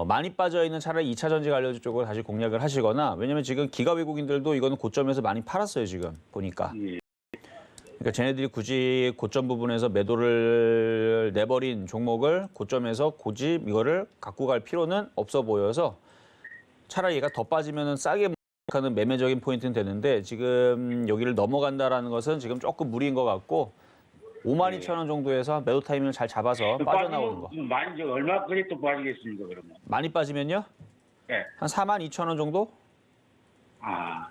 많이 빠져 있는 차라리 2차 전지 관련주 쪽을 다시 공략을 하시거나 왜냐면 지금 기가 외국인들도 이거는 고점에서 많이 팔았어요 지금 보니까. 예. 그러니까 쟤네들이 굳이 고점 부분에서 매도를 내버린 종목을 고점에서 굳이 이거를 갖고 갈 필요는 없어 보여서 차라리 얘가 더 빠지면은 싸게 하는 매매적인 포인트는 되는데 지금 여기를 넘어간다라는 것은 지금 조금 무리인 것 같고 52,000원 정도에서 매도 타이밍을 잘 잡아서 빠져나오는 거. 많이 저 얼마까지 또 빠지겠습니까 그러면? 많이 빠지면요? 예. 한 42,000원 정도? 아.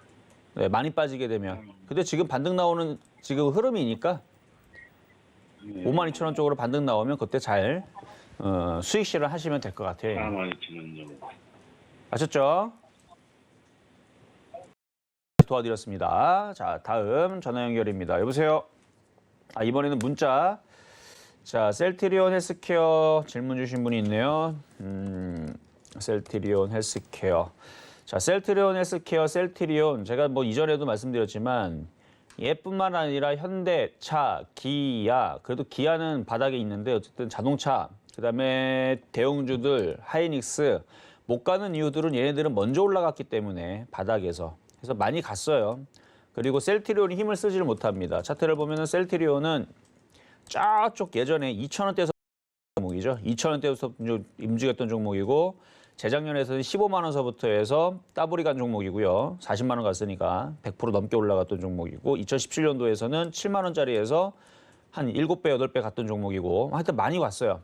네, 많이 빠지게 되면. 근데 지금 반등 나오는 지금 흐름이니까 52,000원 쪽으로 반등 나오면 그때 잘 수익 실현 하시면 될 것 같아요. 42,000원 정도. 아셨죠? 도와드렸습니다. 자, 다음 전화 연결입니다. 여보세요? 이번에는 문자. 자, 셀트리온 헬스케어 질문 주신 분이 있네요. 셀트리온 헬스케어. 자, 셀트리온 헬스케어, 셀트리온. 제가 뭐 이전에도 말씀드렸지만 얘뿐만 아니라 현대차, 기아. 그래도 기아는 바닥에 있는데 어쨌든 자동차, 그다음에 대형주들, 하이닉스 못 가는 이유들은 얘네들은 먼저 올라갔기 때문에 바닥에서. 그래서 많이 갔어요. 그리고 셀트리온이 힘을 쓰지를 못합니다. 차트를 보면은 셀트리온은 저쪽 예전에 2,000원대에서 종목이죠. 2,000원대에서 움직였던 종목이고 재작년에서는 15만 원서부터 해서 따블이 간 종목이고요. 40만 원 갔으니까 100% 넘게 올라갔던 종목이고 2017년도에서는 7만 원짜리에서 한 7배, 8배 갔던 종목이고 하여튼 많이 왔어요.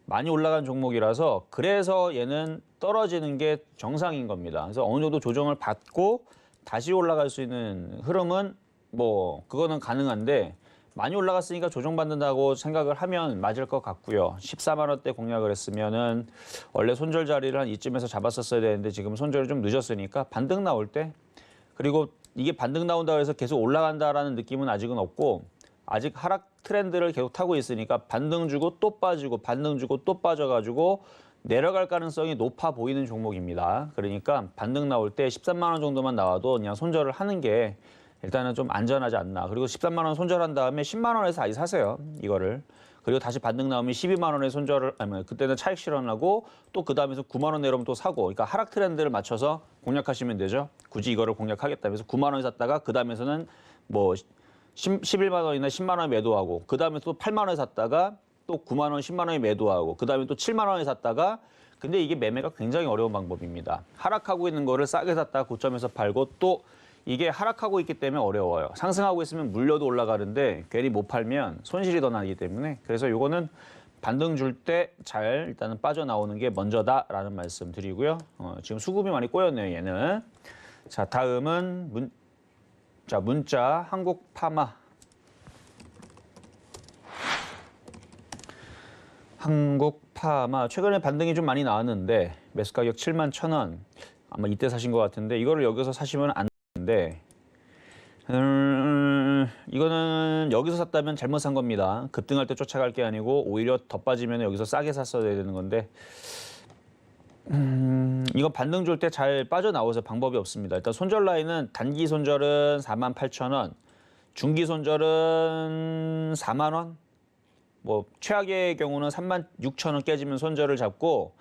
많이 올라간 종목이라서 그래서 얘는 떨어지는 게 정상인 겁니다. 그래서 어느 정도 조정을 받고 다시 올라갈 수 있는 흐름은 뭐 그거는 가능한데 많이 올라갔으니까 조정받는다고 생각을 하면 맞을 것 같고요. 14만 원대 공략을 했으면은 원래 손절 자리를 한 이쯤에서 잡았었어야 되는데 지금 손절이 좀 늦었으니까 반등 나올 때 그리고 이게 반등 나온다고 해서 계속 올라간다라는 느낌은 아직은 없고 아직 하락 트렌드를 계속 타고 있으니까 반등 주고 또 빠지고 반등 주고 또 빠져가지고 내려갈 가능성이 높아 보이는 종목입니다. 그러니까 반등 나올 때 13만 원 정도만 나와도 그냥 손절을 하는 게 일단은 좀 안전하지 않나. 그리고 13만 원 손절한 다음에 10만 원에서 다시 사세요. 이거를. 그리고 다시 반등 나오면 12만 원에 손절을 아니면 그때는 차익 실현하고 또 그 다음에서 9만 원 내려오면 또 사고. 그러니까 하락 트렌드를 맞춰서 공략하시면 되죠. 굳이 이거를 공략하겠다. 그래서 9만 원에 샀다가 그 다음에서는 뭐 11만 원이나 10만 원에 매도하고 그다음에 또 8만 원에 샀다가 또 9만 원, 10만 원에 매도하고 그다음에 또 7만 원에 샀다가 근데 이게 매매가 굉장히 어려운 방법입니다. 하락하고 있는 거를 싸게 샀다가 고점에서 팔고 또 이게 하락하고 있기 때문에 어려워요. 상승하고 있으면 물려도 올라가는데 괜히 못 팔면 손실이 더 나기 때문에 그래서 요거는 반등 줄 때 잘 일단은 빠져나오는 게 먼저다라는 말씀 드리고요. 지금 수급이 많이 꼬였네요, 얘는. 자, 다음은 문자 한국파마. 한국파마 최근에 반등이 좀 많이 나왔는데 매수 가격 71,000원. 아마 이때 사신 것 같은데 이거를 여기서 사시면 안 되는데 이거는 여기서 샀다면 잘못 산 겁니다. 급등할 때 쫓아갈 게 아니고 오히려 더 빠지면 여기서 싸게 샀어야 되는 건데 이건 반등 줄 때 잘 빠져나와서 방법이 없습니다. 일단 손절 라인은 단기 손절은 48,000원, 중기 손절은 4만 원, 뭐 최악의 경우는 36,000원 깨지면 손절을 잡고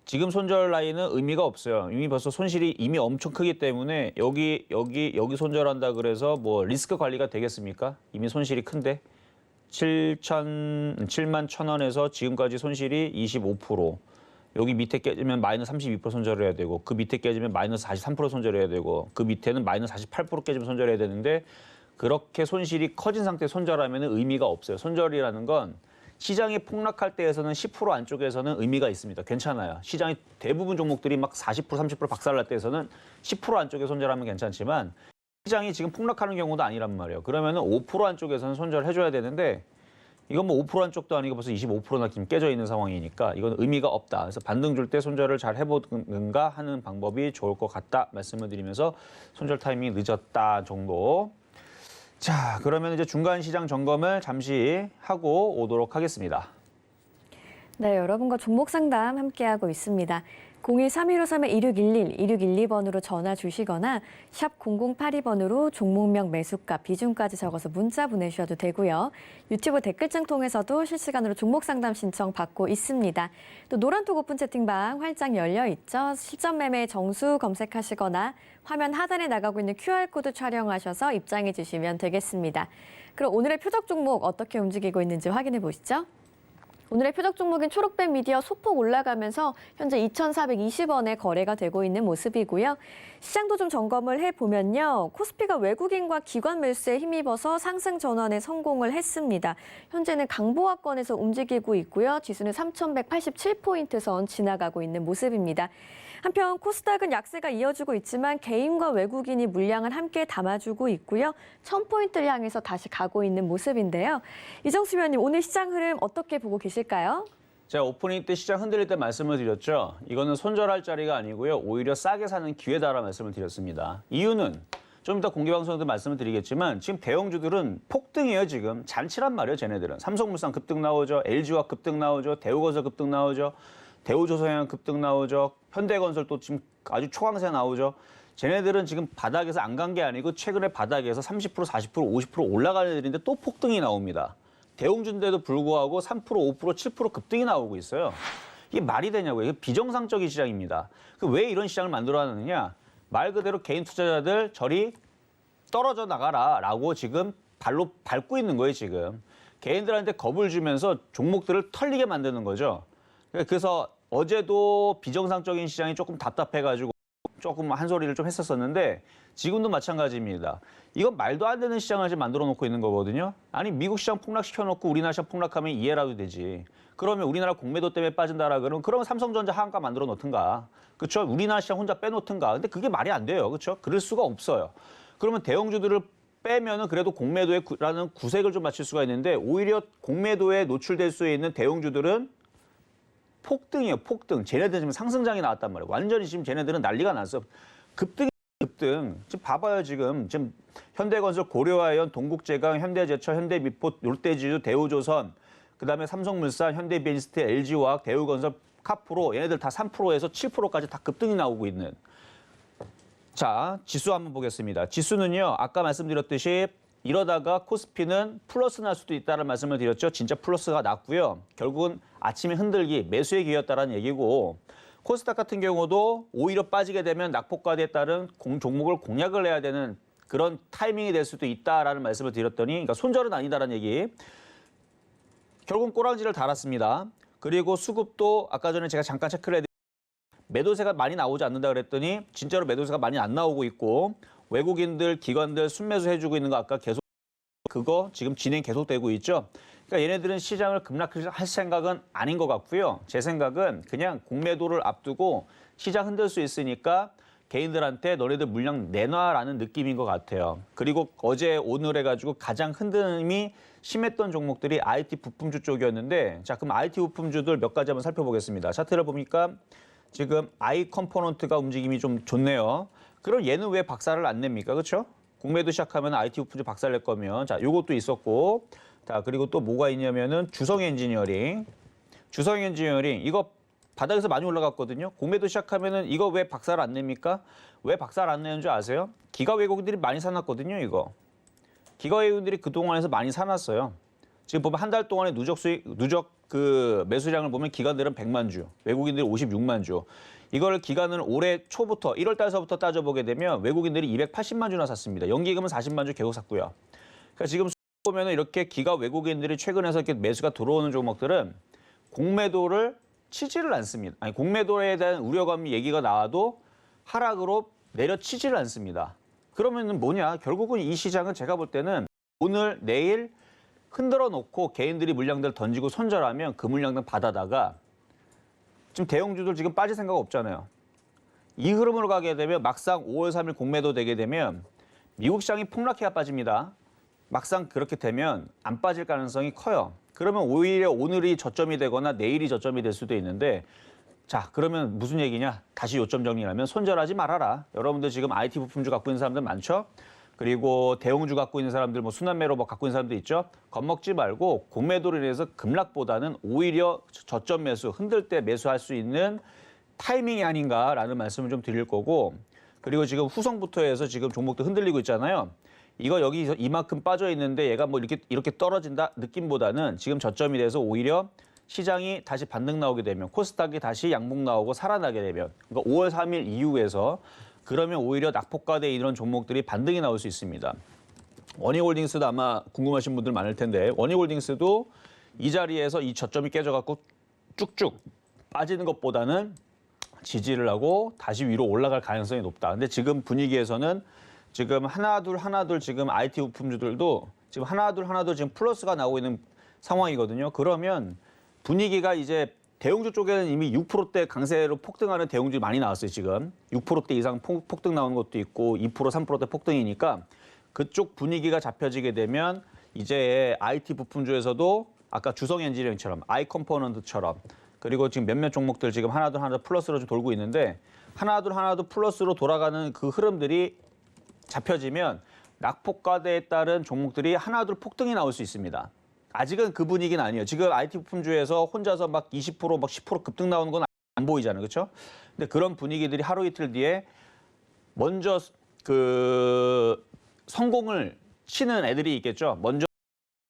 지금 손절 라인은 의미가 없어요. 이미 벌써 손실이 이미 엄청 크기 때문에 여기 손절한다 그래서 뭐 리스크 관리가 되겠습니까? 이미 손실이 큰데 71,000원에서 지금까지 손실이 25%. 여기 밑에 깨지면 마이너스 32% 손절을 해야 되고 그 밑에 깨지면 마이너스 43% 손절해야 되고 그 밑에는 마이너스 48% 깨지면 손절해야 되는데 그렇게 손실이 커진 상태에 손절하면 의미가 없어요. 손절이라는 건 시장이 폭락할 때에서는 10% 안쪽에서는 의미가 있습니다. 괜찮아요. 시장이 대부분 종목들이 막 40%, 30% 박살날 때에서는 10% 안쪽에 손절하면 괜찮지만 시장이 지금 폭락하는 경우도 아니란 말이에요. 그러면 5% 안쪽에서는 손절을 해줘야 되는데 이건 뭐 5% 안쪽도 아니고 벌써 25%나 지금 깨져 있는 상황이니까 이건 의미가 없다. 그래서 반등 줄 때 손절을 잘 해보든가 하는 방법이 좋을 것 같다 말씀을 드리면서 손절 타이밍이 늦었다 정도. 자, 그러면 이제 중간 시장 점검을 잠시 하고 오도록 하겠습니다. 네, 여러분과 종목 상담 함께하고 있습니다. 02-3153-2611, 2612번으로 전화 주시거나 샵 0082번으로 종목명 매수가 비중까지 적어서 문자 보내주셔도 되고요. 유튜브 댓글창 통해서도 실시간으로 종목 상담 신청 받고 있습니다. 또 노란톡 오픈 채팅방 활짝 열려 있죠. 실전 매매 정수 검색하시거나 화면 하단에 나가고 있는 QR코드 촬영하셔서 입장해 주시면 되겠습니다. 그럼 오늘의 표적 종목 어떻게 움직이고 있는지 확인해 보시죠. 오늘의 표적 종목인 초록뱀 미디어 소폭 올라가면서 현재 2,420원에 거래가 되고 있는 모습이고요. 시장도 좀 점검을 해보면요. 코스피가 외국인과 기관 매수에 힘입어서 상승 전환에 성공을 했습니다. 현재는 강보합권에서 움직이고 있고요. 지수는 3,187포인트 선 지나가고 있는 모습입니다. 한편 코스닥은 약세가 이어지고 있지만 개인과 외국인이 물량을 함께 담아주고 있고요. 1,000포인트를 향해서 다시 가고 있는 모습인데요. 이정수 위원님, 오늘 시장 흐름 어떻게 보고 계실까요? 제가 오프닝 때 시장 흔들릴 때 말씀을 드렸죠. 이거는 손절할 자리가 아니고요. 오히려 싸게 사는 기회다라는 말씀을 드렸습니다. 이유는 좀 이따 공개방송에도 말씀을 드리겠지만 지금 대형주들은 폭등이에요. 지금 잔치란 말이에요. 쟤네들은. 삼성물산 급등 나오죠. LG화학 급등 나오죠. 대우건설 급등 나오죠. 대우조선해양 급등 나오죠. 현대건설 또 지금 아주 초강세 나오죠. 쟤네들은 지금 바닥에서 안 간 게 아니고 최근에 바닥에서 30%, 40%, 50% 올라가는 애들인데 또 폭등이 나옵니다. 대형주인데도 불구하고 3%, 5%, 7% 급등이 나오고 있어요. 이게 말이 되냐고요. 이게 비정상적인 시장입니다. 왜 이런 시장을 만들어놨느냐. 말 그대로 개인 투자자들 저리 떨어져 나가라라고 지금 발로 밟고 있는 거예요. 지금. 개인들한테 겁을 주면서 종목들을 털리게 만드는 거죠. 그래서 어제도 비정상적인 시장이 조금 답답해가지고 조금 한 소리를 좀 했었었는데 지금도 마찬가지입니다. 이건 말도 안 되는 시장을 지금 만들어 놓고 있는 거거든요. 아니 미국 시장 폭락시켜놓고 우리나라 시장 폭락하면 이해라도 되지. 그러면 우리나라 공매도 때문에 빠진다라 그러면 삼성전자 하한가 만들어 놓든가. 그렇죠? 우리나라 시장 혼자 빼놓든가. 근데 그게 말이 안 돼요. 그렇죠? 그럴 수가 없어요. 그러면 대형주들을 빼면은 그래도 공매도라는 구색을 좀 맞출 수가 있는데 오히려 공매도에 노출될 수 있는 대형주들은 폭등이에요, 폭등. 쟤네들 지금 상승장이 나왔단 말이에요. 완전히 지금 쟤네들은 난리가 났어. 급등. 지금 봐봐요, 지금 현대건설, 고려아연, 동국제강, 현대제철, 현대미포, 롯데지주, 대우조선, 그다음에 삼성물산, 현대비엔시스트, LG화학, 대우건설, 카프로 얘네들 다 3%에서 7%까지 다 급등이 나오고 있는. 자, 지수 한번 보겠습니다. 지수는요, 아까 말씀드렸듯이 이러다가 코스피는 플러스 날 수도 있다는 말씀을 드렸죠. 진짜 플러스가 났고요. 결국은 아침에 흔들기, 매수의 기회였다는 얘기고 코스닥 같은 경우도 오히려 빠지게 되면 낙폭과대에 따른 종목을 공략을 해야 되는 그런 타이밍이 될 수도 있다라는 말씀을 드렸더니 그러니까 손절은 아니다라는 얘기. 결국 꼬랑지를 달았습니다. 그리고 수급도 아까 전에 제가 잠깐 체크를 해드렸는데 매도세가 많이 나오지 않는다 그랬더니 진짜로 매도세가 많이 안 나오고 있고 외국인들, 기관들 순매수 해주고 있는 거 아까 계속 그거 지금 진행 계속되고 있죠. 그러니까 얘네들은 시장을 급락할 생각은 아닌 것 같고요. 제 생각은 그냥 공매도를 앞두고 시장 흔들 수 있으니까 개인들한테 너네들 물량 내놔라는 느낌인 것 같아요. 그리고 어제 오늘 해가지고 가장 흔들림이 심했던 종목들이 IT 부품주 쪽이었는데 자 그럼 IT 부품주들 몇 가지 한번 살펴보겠습니다. 차트를 보니까 지금 I 컴포넌트가 움직임이 좀 좋네요. 그럼 얘는 왜 박살을 안 냅니까? 그렇죠? 공매도 시작하면 IT 부품주 박살 낼 거면 자 요것도 있었고 자 그리고 또 뭐가 있냐면은 주성 엔지니어링 이거 바닥에서 많이 올라갔거든요. 공매도 시작하면은 이거 왜 박살 안 냅니까? 왜 박살 안 내는 줄 아세요? 기가 외국인들이 많이 사놨거든요, 이거. 기가 외국인들이 그동안에서 많이 사놨어요. 지금 보면 한 달 동안의 누적 그 매수량을 보면 기관들은 100만 주, 외국인들이 56만 주. 이걸 기간을 올해 초부터 1월 달서부터 따져보게 되면 외국인들이 280만 주나 샀습니다. 연기금은 40만 주 계속 샀고요. 그러니까 지금 보면은 이렇게 기가 외국인들이 최근에서 이렇게 매수가 들어오는 종목들은 공매도를 치지를 않습니다. 아니 공매도에 대한 우려감이 얘기가 나와도 하락으로 내려치지를 않습니다. 그러면은 뭐냐? 결국은 이 시장은 제가 볼 때는 오늘 내일 흔들어 놓고 개인들이 물량들 던지고 손절하면 그 물량들 받아다가 지금 대형주들 지금 빠질 생각 없잖아요. 이 흐름으로 가게 되면 막상 5월 3일 공매도 되게 되면 미국 시장이 폭락해야 빠집니다. 막상 그렇게 되면 안 빠질 가능성이 커요. 그러면 오히려 오늘이 저점이 되거나 내일이 저점이 될 수도 있는데 자 그러면 무슨 얘기냐? 다시 요점 정리하면 손절하지 말아라. 여러분들 지금 IT 부품주 갖고 있는 사람들 많죠? 그리고 대형주 갖고 있는 사람들 뭐 순환매로 뭐 갖고 있는 사람들 있죠? 겁먹지 말고 공매도로 인해서 급락보다는 오히려 저점 매수, 흔들 때 매수할 수 있는 타이밍이 아닌가라는 말씀을 좀 드릴 거고 그리고 지금 후성부터 해서 지금 종목도 흔들리고 있잖아요. 이거 여기서 이만큼 빠져 있는데 얘가 뭐 이렇게 떨어진다 느낌보다는 지금 저점이 돼서 오히려 시장이 다시 반등 나오게 되면 코스닥이 다시 양봉 나오고 살아나게 되면 그러니까 5월 3일 이후에서 그러면 오히려 낙폭과대 이런 종목들이 반등이 나올 수 있습니다. 원희홀딩스도 아마 궁금하신 분들 많을 텐데 원희홀딩스도 이 자리에서 이 저점이 깨져갖고 쭉쭉 빠지는 것보다는 지지를 하고 다시 위로 올라갈 가능성이 높다. 근데 지금 분위기에서는 지금 하나둘 지금 IT 부품주들도 지금 하나둘 지금 플러스가 나오고 있는 상황이거든요. 그러면 분위기가 이제 대형주 쪽에는 이미 6%대 강세로 폭등하는 대형주들이 많이 나왔어요, 지금. 6%대 이상 폭등 나오는 것도 있고 2%, 3%대 폭등이니까 그쪽 분위기가 잡혀지게 되면 이제 IT 부품주에서도 아까 주성 엔지니어링처럼 I 컴포넌트처럼 그리고 지금 몇몇 종목들 지금 하나둘 플러스로 좀 돌고 있는데 하나둘 플러스로 돌아가는 그 흐름들이 잡혀지면 낙폭과대에 따른 종목들이 하나둘 폭등이 나올 수 있습니다. 아직은 그 분위기는 아니에요. 지금 IT 부품주에서 혼자서 막 20%, 막 10% 급등 나오는 건 안 보이잖아요. 그렇죠? 근데 그런 분위기들이 하루 이틀 뒤에 먼저 그 성공을 치는 애들이 있겠죠. 먼저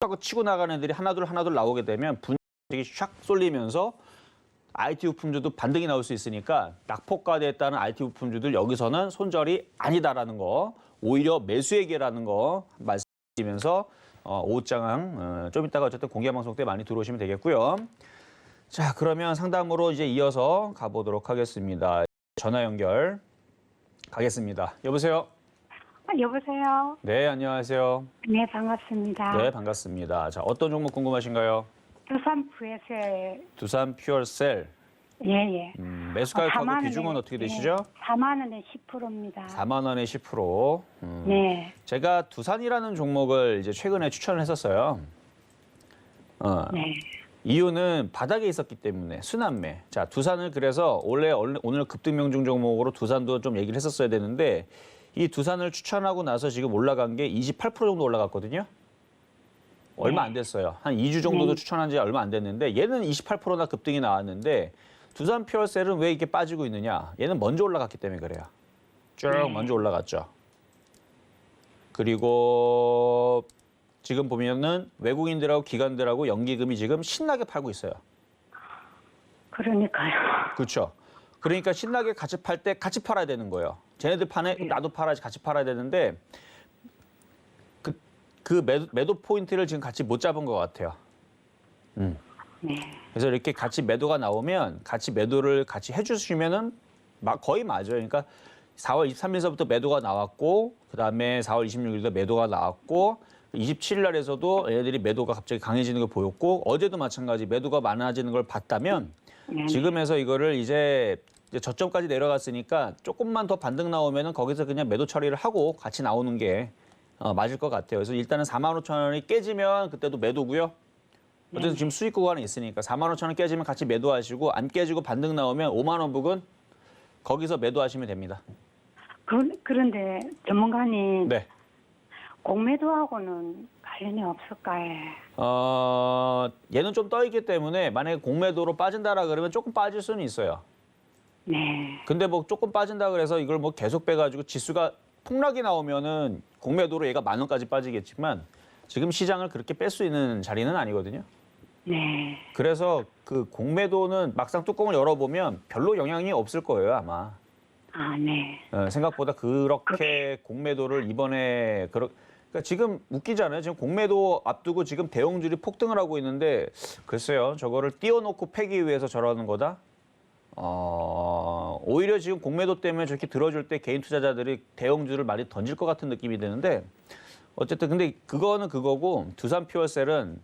하고 치고 나가는 애들이 하나둘 나오게 되면 분위기 샥 쏠리면서 IT 부품주도 반등이 나올 수 있으니까 낙폭과대에 따른 IT 부품주들 여기서는 손절이 아니다라는 거, 오히려 매수의 기회라는 거 말씀드리면서 오후장 좀 이따가 어쨌든 공개 방송 때 많이 들어오시면 되겠고요. 자, 그러면 상담으로 이제 이어서 가보도록 하겠습니다. 전화 연결 가겠습니다. 여보세요? 여보세요? 네, 안녕하세요. 네, 반갑습니다. 네, 반갑습니다. 자, 어떤 종목 궁금하신가요? 두산 VSL. 두산 퓨어셀. 예. 매수 가격하고 4만 비중은 원에, 어떻게 되시죠? 4만 원에 10%입니다. 4만 원에 10%. 네. 제가 두산이라는 종목을 이제 최근에 추천을 했었어요. 네. 이유는 바닥에 있었기 때문에 순환매. 자, 두산을 그래서 오늘 급등 명중 종목으로 두산도 좀 얘기를 했었어야 되는데 이 두산을 추천하고 나서 지금 올라간 게 28% 정도 올라갔거든요. 얼마 안 됐어요. 한 2주 정도도 추천한 지 얼마 안 됐는데 얘는 28%나 급등이 나왔는데 두산 퓨어셀은 왜 이렇게 빠지고 있느냐? 얘는 먼저 올라갔기 때문에 그래요. 쭉 먼저 올라갔죠. 그리고 지금 보면은 외국인들하고 기관들하고 연기금이 지금 신나게 팔고 있어요. 그러니까요. 그렇죠. 그러니까 신나게 같이 팔 때 같이 팔아야 되는 거예요. 쟤네들 파네 나도 팔아야지 같이 팔아야 되는데 그 매도 포인트를 지금 같이 못 잡은 것 같아요. 네. 그래서 이렇게 같이 매도가 나오면 같이 매도를 같이 해주시면은 거의 맞아요. 그러니까 4월 23일서부터 매도가 나왔고, 그 다음에 4월 26일도 매도가 나왔고, 27일 날에서도 얘네들이 매도가 갑자기 강해지는 걸 보였고, 어제도 마찬가지 매도가 많아지는 걸 봤다면, 네. 지금에서 이거를 이제 저점까지 내려갔으니까 조금만 더 반등 나오면은 거기서 그냥 매도 처리를 하고 같이 나오는 게 맞을 것 같아요. 그래서 일단은 45,000원이 깨지면 그때도 매도고요. 어쨌든 지금 수익 구간에 있으니까 45,000원 깨지면 같이 매도하시고, 안 깨지고 반등 나오면 5만 원 부근 거기서 매도하시면 됩니다. 그런데 전문가님 네. 공매도하고는 관련이 없을까요? 얘는 좀 떠 있기 때문에 만약에 공매도로 빠진다라 그러면 조금 빠질 수는 있어요. 네. 근데 뭐 조금 빠진다 그래서 이걸 뭐 계속 빼가지고 지수가 폭락이 나오면은 공매도로 얘가 10,000원까지 빠지겠지만 지금 시장을 그렇게 뺄 수 있는 자리는 아니거든요. 네. 그래서 그 공매도는 막상 뚜껑을 열어보면 별로 영향이 없을 거예요, 아마. 아, 네. 생각보다 그렇게 공매도를 이번에 그러니까 지금 웃기잖아요. 지금 공매도 앞두고 지금 대형주들이 폭등을 하고 있는데 글쎄요, 저거를 띄워놓고 패기 위해서 저러는 거다. 오히려 지금 공매도 때문에 저렇게 들어줄 때 개인 투자자들이 대형주를 많이 던질 것 같은 느낌이 드는데 어쨌든 근데 그거는 그거고 두산 퓨어셀은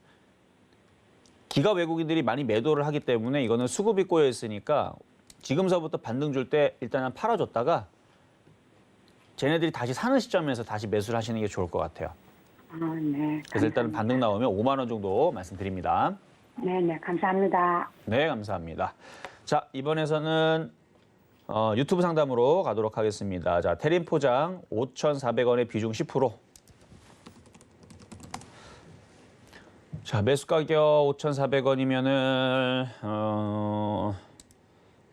기가 외국인들이 많이 매도를 하기 때문에 이거는 수급이 꼬여 있으니까 지금서부터 반등 줄 때 일단은 팔아줬다가 쟤네들이 다시 사는 시점에서 다시 매수를 하시는 게 좋을 것 같아요. 아, 네. 그래서 일단은 반등 나오면 5만 원 정도 말씀드립니다. 네, 네. 감사합니다. 네, 감사합니다. 자, 이번에서는 유튜브 상담으로 가도록 하겠습니다. 자, 테린 포장 5,400원의 비중 10%. 자, 매수 가격 5,400원이면은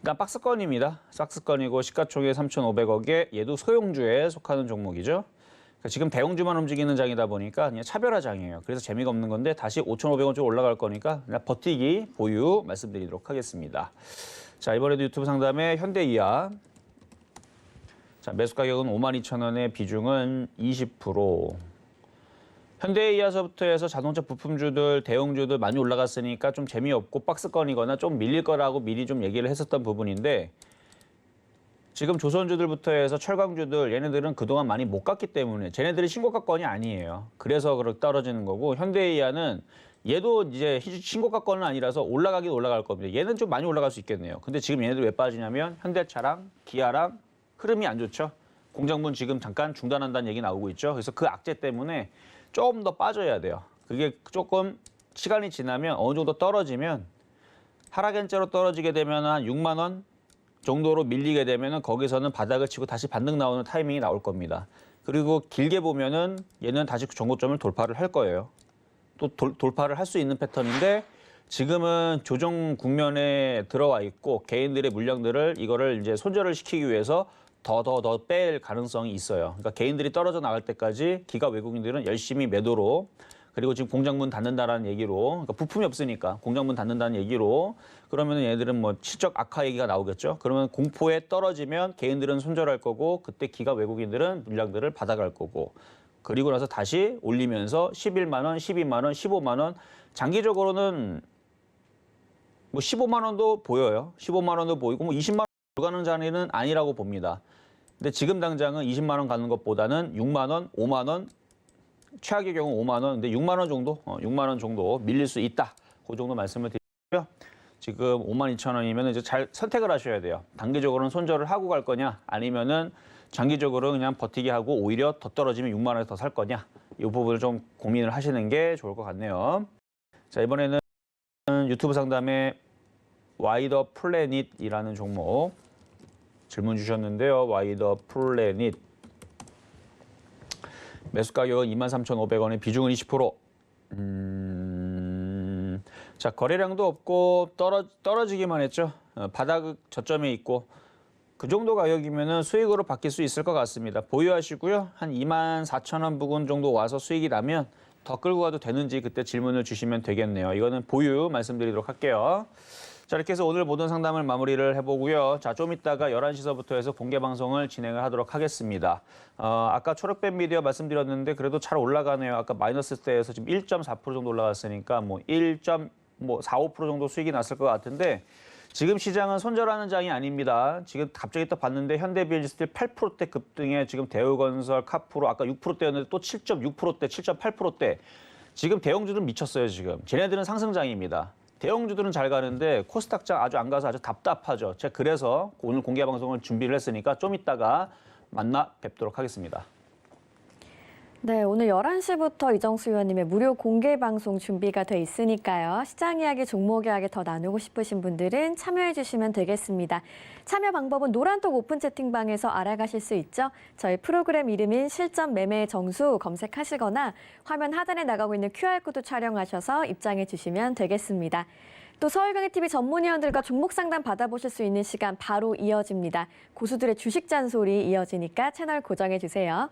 일단 박스권입니다. 박스권이고 시가총액 3,500억에 얘도 소형주에 속하는 종목이죠. 그러니까 지금 대형주만 움직이는 장이다 보니까 그냥 차별화 장이에요. 그래서 재미가 없는 건데 다시 5,500원 쪽 올라갈 거니까 그냥 버티기 보유 말씀드리도록 하겠습니다. 자, 이번에도 유튜브 상담에 현대이하. 자, 매수 가격은 52,000원에 비중은 20%. 현대이하서부터 해서 자동차 부품주들, 대형주들 많이 올라갔으니까 좀 재미없고 박스권이거나 좀 밀릴 거라고 미리 좀 얘기를 했었던 부분인데 지금 조선주들부터 해서 철강주들 얘네들은 그동안 많이 못 갔기 때문에 쟤네들이 신고가권이 아니에요. 그래서 그렇게 떨어지는 거고 현대이하는 얘도 이제 신고가권은 아니라서 올라가긴 올라갈 겁니다. 얘는 좀 많이 올라갈 수 있겠네요. 근데 지금 얘네들 왜 빠지냐면 현대차랑 기아랑 흐름이 안 좋죠. 공장분 지금 잠깐 중단한다는 얘기 나오고 있죠. 그래서 그 악재 때문에 조금 더 빠져야 돼요. 그게 조금 시간이 지나면 어느 정도 떨어지면 하락연째로 떨어지게 되면 한 6만 원 정도로 밀리게 되면 거기서는 바닥을 치고 다시 반등 나오는 타이밍이 나올 겁니다. 그리고 길게 보면은 얘는 다시 정고점을 돌파를 할 거예요. 또 돌파를 할 수 있는 패턴인데 지금은 조정 국면에 들어와 있고 개인들의 물량들을 이거를 이제 손절을 시키기 위해서 더 뺄 가능성이 있어요. 그러니까 개인들이 떨어져 나갈 때까지 기가 외국인들은 열심히 매도로 그리고 지금 공장문 닫는다라는 얘기로 그러니까 부품이 없으니까 공장문 닫는다는 얘기로 그러면 얘들은 뭐 실적 악화 얘기가 나오겠죠. 그러면 공포에 떨어지면 개인들은 손절할 거고 그때 기가 외국인들은 물량들을 받아갈 거고 그리고 나서 다시 올리면서 11만 원, 12만 원, 15만 원 장기적으로는 뭐 15만 원도 보여요. 15만 원도 보이고 뭐 20만 원 가는 자리는 아니라고 봅니다. 근데 지금 당장은 20만 원 가는 것보다는 6만 원, 5만 원, 최악의 경우 5만 원, 근데 6만 원 정도, 6만 원 정도 밀릴 수 있다. 그 정도 말씀을 드리고요. 지금 52,000원이면 이제 잘 선택을 하셔야 돼요. 단기적으로는 손절을 하고 갈 거냐, 아니면은 장기적으로 그냥 버티기 하고 오히려 더 떨어지면 6만 원에 더 살 거냐, 이 부분을 좀 고민을 하시는 게 좋을 것 같네요. 자, 이번에는 유튜브 상담에 와이더 플래닛이라는 종목 질문 주셨는데요. 와이더 플래닛 매수 가격은 23,500원에 비중은 20%. 자, 거래량도 없고 떨어지기만 했죠. 바닥 저점에 있고 그 정도 가격이면은 수익으로 바뀔 수 있을 것 같습니다. 보유하시고요. 한 24,000원 부근 정도 와서 수익이 나면 더 끌고 가도 되는지 그때 질문을 주시면 되겠네요. 이거는 보유 말씀드리도록 할게요. 자, 이렇게 해서 오늘 모든 상담을 마무리를 해보고요. 자, 좀 이따가 11시서부터 해서 공개 방송을 진행을 하도록 하겠습니다. 아까 초록뱀 미디어 말씀드렸는데 그래도 잘 올라가네요. 아까 마이너스 대에서 지금 1.4% 정도 올라갔으니까 뭐 1.45% 정도 수익이 났을 것 같은데 지금 시장은 손절하는 장이 아닙니다. 지금 갑자기 또 봤는데 현대비즈스틸 8%대 급등에 지금 대우건설, 카프로 아까 6%대였는데 또 7.6%대, 7.8%대. 지금 대형주들은 미쳤어요, 지금. 쟤네들은 상승장입니다. 대형주들은 잘 가는데 코스닥장 아주 안 가서 아주 답답하죠. 제가 그래서 오늘 공개 방송을 준비를 했으니까 좀 이따가 만나 뵙도록 하겠습니다. 네, 오늘 11시부터 이정수 의원님의 무료 공개 방송 준비가 돼 있으니까요. 시장 이야기, 종목 이야기 더 나누고 싶으신 분들은 참여해 주시면 되겠습니다. 참여 방법은 노란톡 오픈 채팅방에서 알아가실 수 있죠. 저희 프로그램 이름인 실전 매매 정수 검색하시거나 화면 하단에 나가고 있는 QR코드 촬영하셔서 입장해 주시면 되겠습니다. 또 서울경제TV 전문위원들과 종목 상담 받아보실 수 있는 시간 바로 이어집니다. 고수들의 주식 잔소리 이어지니까 채널 고정해 주세요.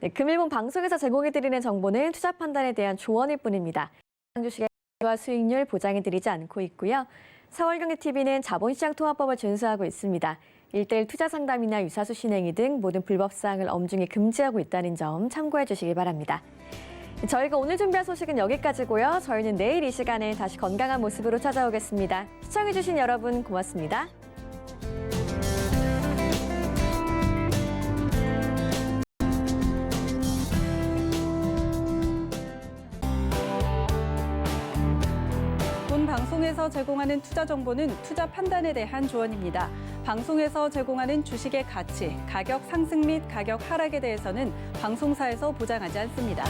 네, 금일본 방송에서 제공해드리는 정보는 투자 판단에 대한 조언일 뿐입니다. 주식의 수익률 보장해드리지 않고 있고요. 서울경제TV는 자본시장 통합법을 준수하고 있습니다. 1:1 투자 상담이나 유사수 신행위 등 모든 불법 사항을 엄중히 금지하고 있다는 점 참고해 주시기 바랍니다. 저희가 오늘 준비한 소식은 여기까지고요. 저희는 내일 이 시간에 다시 건강한 모습으로 찾아오겠습니다. 시청해주신 여러분 고맙습니다. 본 방송에서 제공하는 투자 정보는 투자 판단에 대한 조언입니다. 방송에서 제공하는 주식의 가치, 가격 상승 및 가격 하락에 대해서는 방송사에서 보장하지 않습니다.